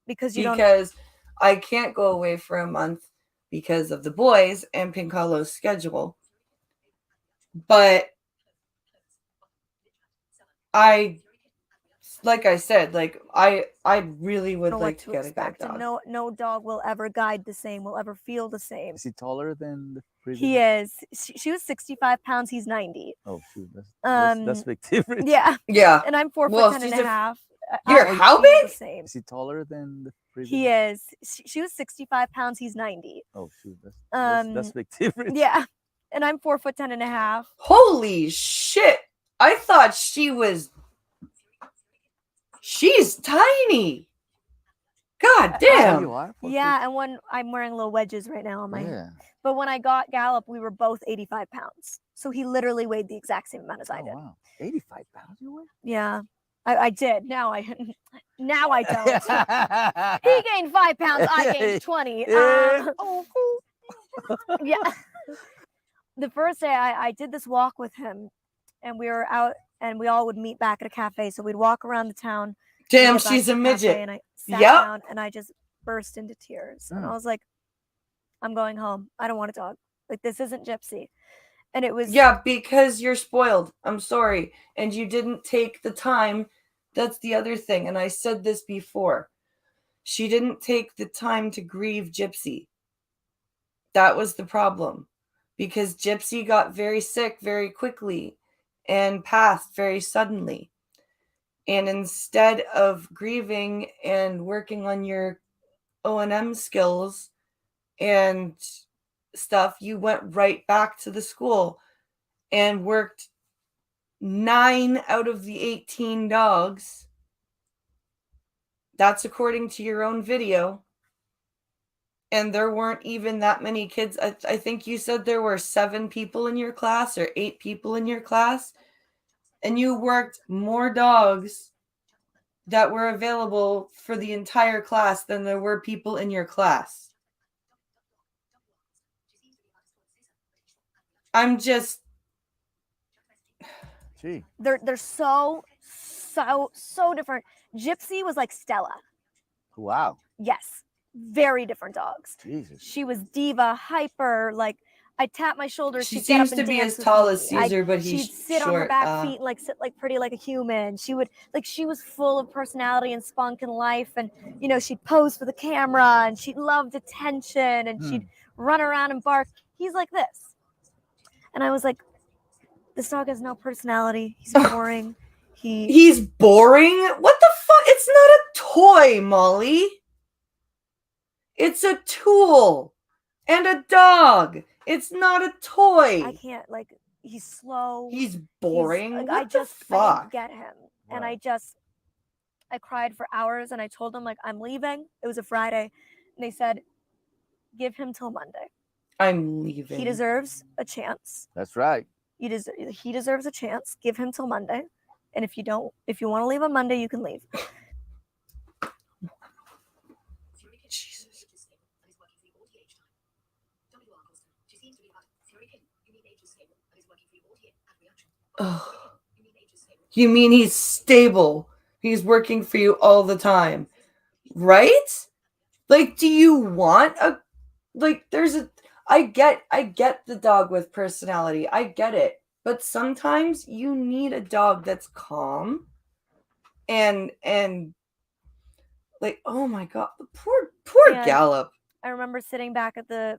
because I can't go away for a month because of the boys and Pincalo's schedule. But like I said, I really would like to get a guide dog. And no dog will ever guide the same, will ever feel the same. Is he taller than the previous? He is. She was 65 pounds. He's 90. Oh shoot, that's big difference. Yeah. Yeah. And I'm 4 foot 10 and a half. You're how big? Is he taller than the previous? He is. She was 65 pounds. He's 90. Oh shoot, that's big difference. Yeah. And I'm 4 foot 10 and a half. Holy shit! I thought she's tiny. God You damn. are? 4 Yeah, and when I'm wearing little wedges right now on feet? my. Yeah. But when I got Gallop, we were both 85 pounds. So he literally weighed the exact same amount as I Oh, did. wow. 85 pounds you weigh? Yeah, I did. Now I now I don't. He gained 5 pounds. I gained 20. Yeah. Yeah. The first day I did this walk with him, and we were out, and we all would meet back at a cafe. So we'd walk around the town. We'd Damn, get back she's to a the cafe, midget. And I sat Yep. down, and I just burst into tears. And Mm. I was like, I'm going home. I don't want a dog. Like, this isn't Gypsy. And it was. Yeah, because you're spoiled. I'm sorry. And you didn't take the time. That's the other thing. And I said this before. She didn't take the time to grieve Gypsy. That was the problem. Because Gypsy got very sick very quickly and passed very suddenly. And instead of grieving and working on your O&M skills and stuff, you went right back to the school and worked 9 out of the 18 dogs. That's according to your own video. And there weren't even that many kids. I think you said there were 7 people in your class or 8 people in your class. And you worked more dogs that were available for the entire class than there were people in your class. I'm just. Gee. They're so different. Gypsy was like Stella. Wow. Yes, very different dogs. Jesus. She was diva, hyper. Like, I tap my shoulder. She she'd get up seems and to be dance as with tall me. as Caesar, but he's she'd sit on her short. back feet and like sit like pretty like a human. She would she was full of personality and spunk and life, and she'd pose for the camera, and she loved attention, and she'd run around and bark. He's like this, and I was like, this dog has no personality. He's boring. He's boring? What the fuck? It's not a toy, Molly. It's a tool and a dog. It's not a toy. I can't, he's slow. He's boring. What I I fuck? didn't get him. And Right. I cried for hours, and I told them, I'm leaving. It was a Friday. And they said, give him till Monday. I'm leaving. He deserves a chance. That's right. He deserves a chance. Give him till Monday. And if you want to leave on Monday, you can leave. Jesus. Oh. You mean he's stable? He's working for you all the time, right? Like, do you want I get the dog with personality. I get it. But sometimes you need a dog that's calm and like, oh my God, poor Yeah. Gallop. I remember sitting back at the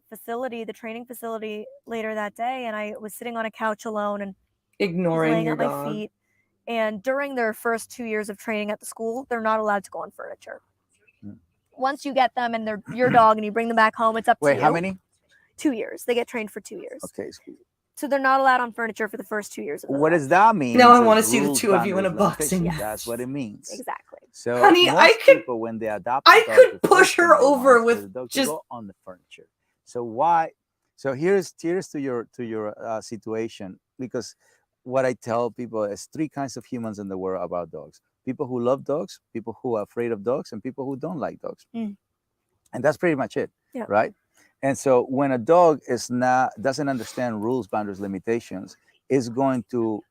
training facility later that day, and I was sitting on a couch alone and Ignoring laying your at my dog. feet. And during their first 2 years of training at the school, they're not allowed to go on furniture. Once you get them and they're your dog and you bring them back home, it's up to you. Wait, how many? 2 years. They get trained for 2 years. Okay. So they're not allowed on furniture for the first 2 years of their What life. does that mean? Now I Says wanna see the rules, two of you in a boundaries, boxing limitations. match. That's what it means. Exactly. So Honey, most I could- people, when they adopt, I a dog, could the push first thing her they want over is for with the dog to just- go on the furniture. So why? So here's to your situation, because what I tell people is 3 kinds of humans in the world about dogs: people who love dogs, people who are afraid of dogs, and people who don't like dogs. Mm. And that's pretty much it, Yeah. right? And so when a dog doesn't understand rules, boundaries, limitations, is going to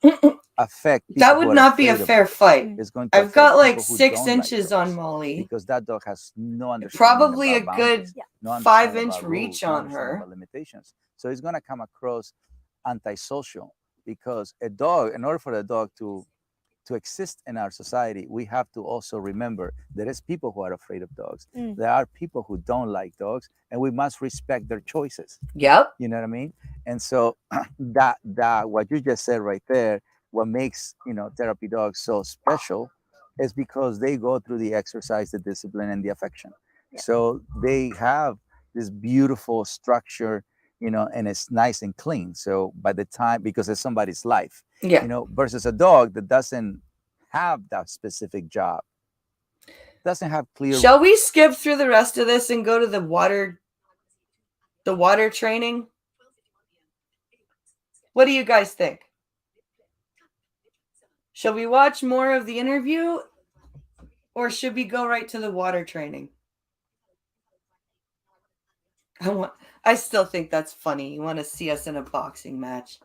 affect people That who would are not be a afraid of fair dogs. fight. It's going to I've got affect like people who 6 don't like inches on dogs, Molly. because that dog has no understanding Probably about a good boundaries, no 5 understanding inch about reach rules, no on understanding her. about limitations. So it's going to come across antisocial, because a dog, in order for a dog to exist in our society, we have to also remember there is people who are afraid of dogs. Mm. There are people who don't like dogs, and we must respect their choices. Yep. You know what I mean? And so that what you just said right there, what makes therapy dogs so special is because they go through the exercise, the discipline, and the affection. Yeah. So they have this beautiful structure, and it's nice and clean. So by the time, because it's somebody's life, Yeah. versus a dog that doesn't have that specific job. doesn't have clear. Shall we skip through the rest of this and go to the water training? What do you guys think? Shall we watch more of the interview, or should we go right to the water training? I still think that's funny. You want to see us in a boxing match.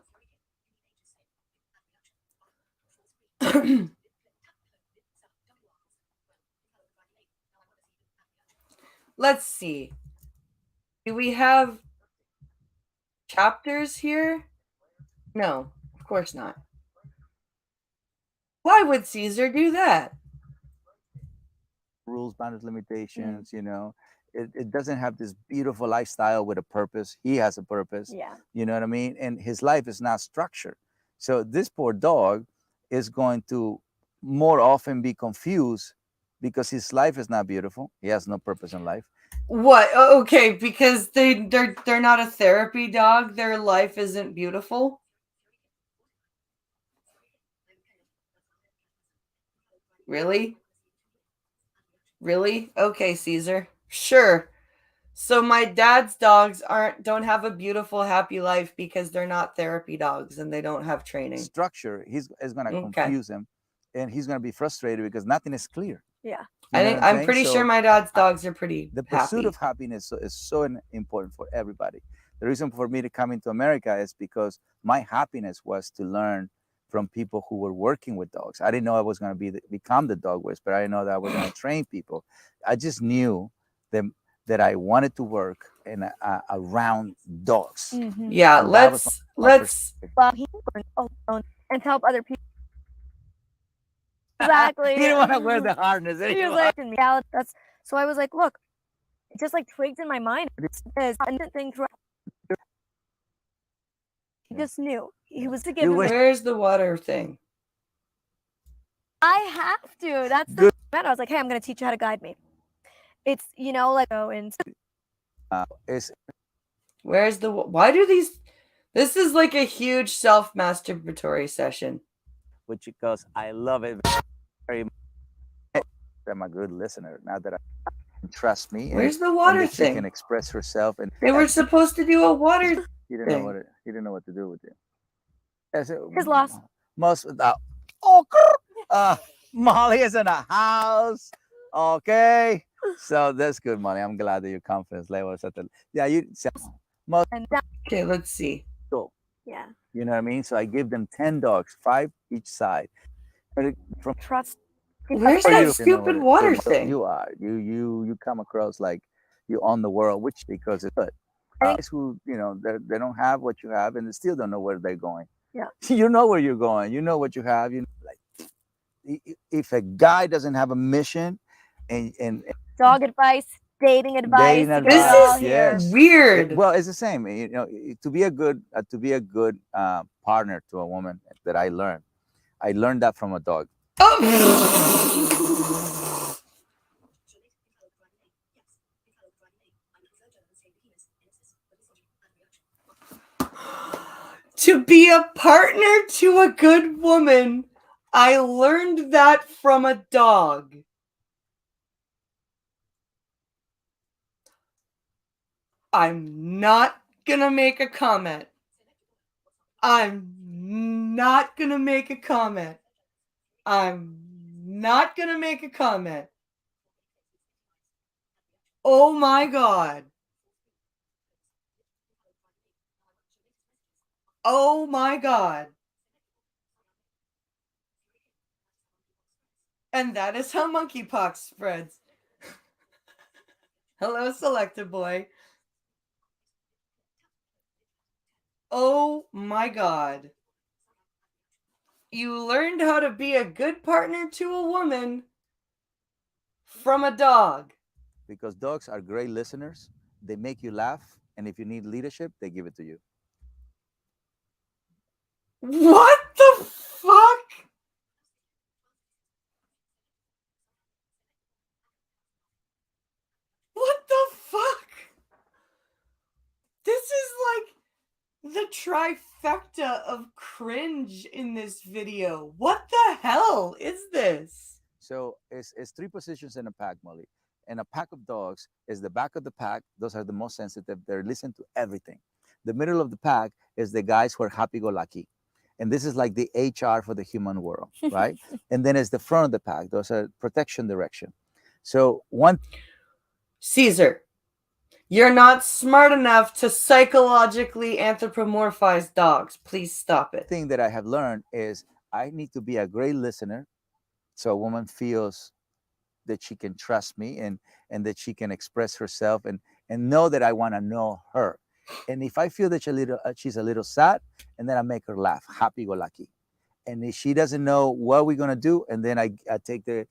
Let's see. Do we have chapters here? No, of course not. Why would Caesar do that? Rules, boundaries, limitations, you know. It doesn't have this beautiful lifestyle with a purpose. He has a purpose. Yeah. You know what I mean? And his life is not structured. So this poor dog is going to more often be confused because his life is not beautiful. He has no purpose in life. What? Okay, because they're not a therapy dog. Their life isn't beautiful. Really? Really? Okay, Caesar. Sure. So my dad's dogs don't have a beautiful, happy life because they're not therapy dogs and they don't have training. Structure, is going to Okay. confuse him, and he's going to be frustrated because nothing is clear. Yeah. I think I'm pretty sure my dad's dogs are pretty The pursuit happy. of happiness is so important for everybody. The reason for me to come into America is because my happiness was to learn from people who were working with dogs. I didn't know I was going to become the dog whisperer. I didn't know that I was going to train people. I just knew that I wanted to work around dogs. Mm-hmm. Yeah, And that was let's Alone and to help other people. Exactly. He didn't want to wear the harness He was anymore. like, in reality, that's so I was like, look, it just like twigged in my mind. It's a thing throughout. He just knew he was to give him. Where's the water thing? I have to. That's the matter. I was like, hey, I'm going to teach you how to guide me. It's, you know, like, oh, and Where's the why do these? This is like a huge self-masturbatory session. Which because I love it very much. I'm a good listener now that I trust me. Where's the water and that she thing? can express herself, and They were supposed to do a water he didn't thing. know he didn't know what to do with it. His loss. Most Molly is in a house. Okay, so that's good, Molly. I'm glad that your confidence level is at the Okay, let's see. Yeah. You know what I mean? So I give them 10 dogs, 5 each side. From trust. Where's that stupid water thing? You are. You come across like you own the world, which because it's good. Guys who, you know, they don't have what you have and they still don't know where they're going. Yeah. You know where you're going. You know what you have. You know, like if a guy doesn't have a mission and dog advice, dating advice. This is weird. Well, it's the same. You know, to be a good partner to a woman that I learned that from a dog. To be a partner to a good woman, I learned that from a dog. I'm not gonna make a comment. I'm not gonna make a comment. I'm not gonna make a comment. Oh my God. Oh my God. And that is how monkeypox spreads. Hello, Selecta Boy. Oh my God. You learned how to be a good partner to a woman from a dog. Because dogs are great listeners. They make you laugh. And if you need leadership, they give it to you. What the fuck? What the fuck? This is like the trifecta of cringe in this video. What the hell is this? So it's three positions in a pack, Molly. And a pack of dogs is the back of the pack. Those are the most sensitive. They listen to everything. The middle of the pack is the guys who are happy-go-lucky. And this is like the HR for the human world, right? And then it's the front of the pack. Those are protection direction. So one Caesar, you're not smart enough to psychologically anthropomorphize dogs. Please stop it. thing that I have learned is I need to be a great listener so a woman feels that she can trust me and that she can express herself and know that I want to know her. And if I feel that she's a little sad, and then I make her laugh, happy go lucky. And if she doesn't know what we're gonna do, and then I take the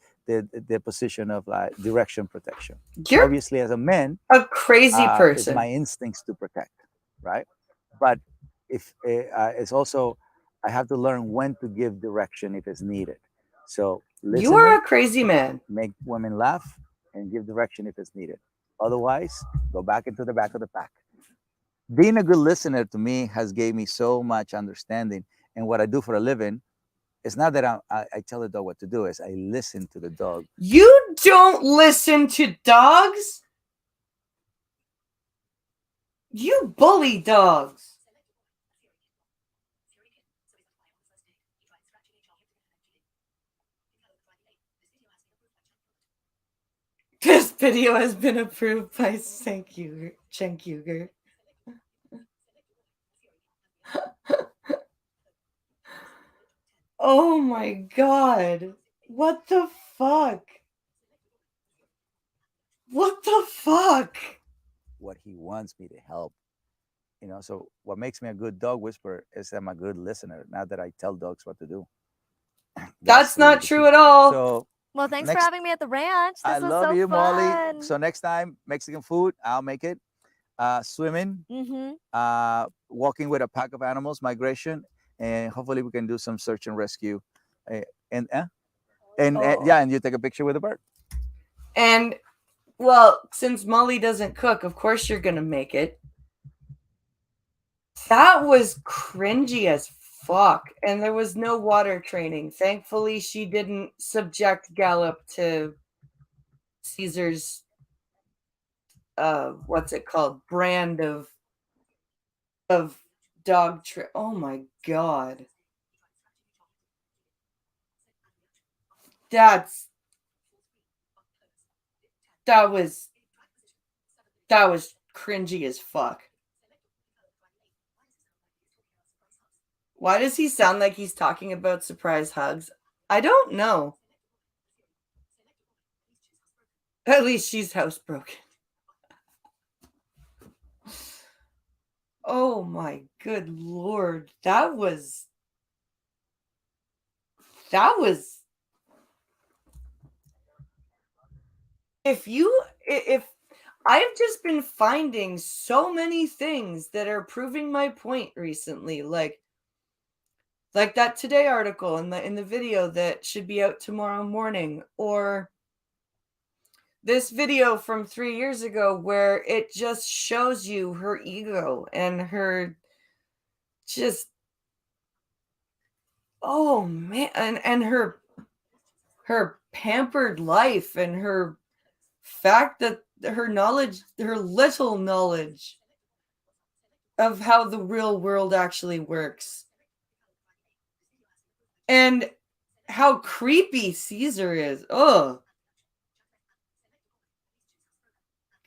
position of like direction protection. You're Obviously, as a man, a crazy it's person. my instincts to protect, right? But if it's also I have to learn when to give direction if it's needed. So You are a listening, crazy man. make women laugh, and give direction if it's needed. Otherwise, go back into the back of the pack. Being a good listener to me has gave me so much understanding. And what I do for a living, it's not that I tell the dog what to do, is I listen to the dog. You don't listen to dogs? You bully dogs. This video has been approved by Cenk Uger. Oh my god. What the fuck? What the fuck? What he wants me to help. So what makes me a good dog whisperer is I'm a good listener, not that I tell dogs what to do. That's really not the true key. at all. So Well, thanks for next- having me at the ranch. This I was love so you, Molly. fun. So next time, Mexican food, I'll make it. Swimming, Mm-hmm. walking with a pack of animals, migration, and hopefully we can do some search and rescue. And yeah, and you take a picture with a bird. And well, since Molly doesn't cook, of course you're gonna make it. That was cringy as fuck. And there was no water training. Thankfully, she didn't subject Gallup to Caesar's what's it called? Brand of dog oh my god. That was cringy as fuck. Why does he sound like he's talking about surprise hugs? I don't know. At least she's housebroken. Oh my good lord. That was if I've just been finding so many things that are proving my point recently, like that Today article in the video that should be out tomorrow morning, or this video from 3 years ago where it just shows you her ego and her just oh man, and her pampered life and her fact that her little knowledge of how the real world actually works. And how creepy Caesar is. Oh.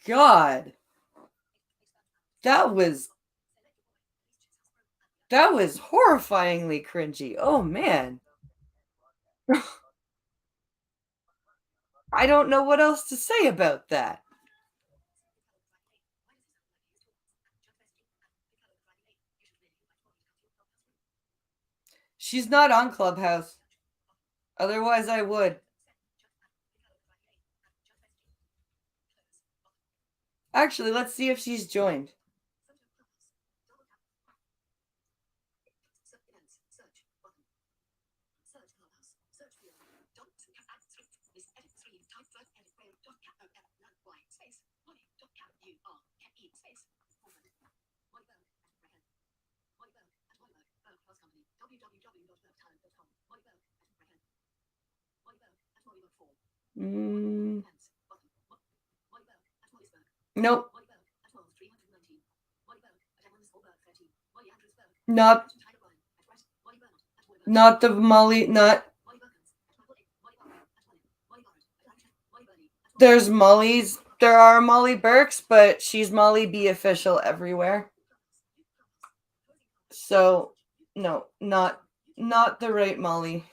God. That was horrifyingly cringy. Oh man. I don't know what else to say about that. She's not on Clubhouse. Otherwise, I would. Actually, let's see if she's joined. Nope. Not the Molly, not. There's Molly's, there are Molly Burks, but she's Molly B official everywhere. So, no, not the right Molly.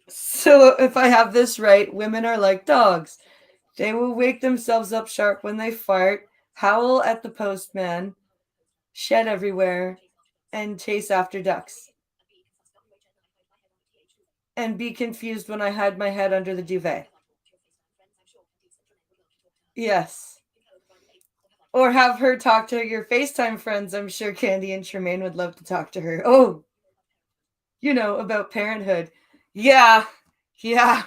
So if I have this right, women are like dogs. They will wake themselves up sharp when they fart, howl at the postman, shed everywhere, and chase after ducks. And be confused when I hide my head under the duvet. Yes. Or have her talk to your FaceTime friends. I'm sure Candy and Tremaine would love to talk to her. Oh, about parenthood. Yeah. Yeah.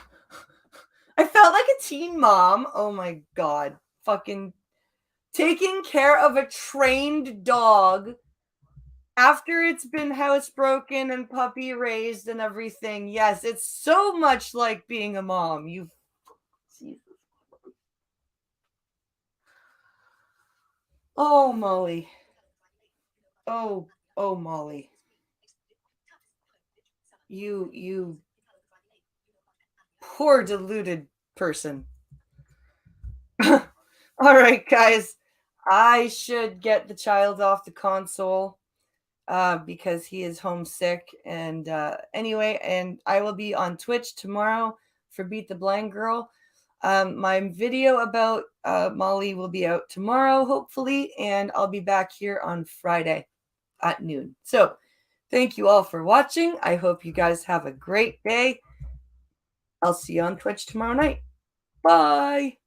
I felt like a teen mom. Oh my God. Fucking taking care of a trained dog after it's been housebroken and puppy raised and everything. Yes, it's so much like being a mom. Oh, Molly. Oh, Molly. You poor deluded person. All right, guys. I should get the child off the console because he is homesick. And anyway, and I will be on Twitch tomorrow for Beat the Blind Girl. My video about Molly will be out tomorrow, hopefully, and I'll be back here on Friday at noon. So thank you all for watching. I hope you guys have a great day. I'll see you on Twitch tomorrow night. Bye.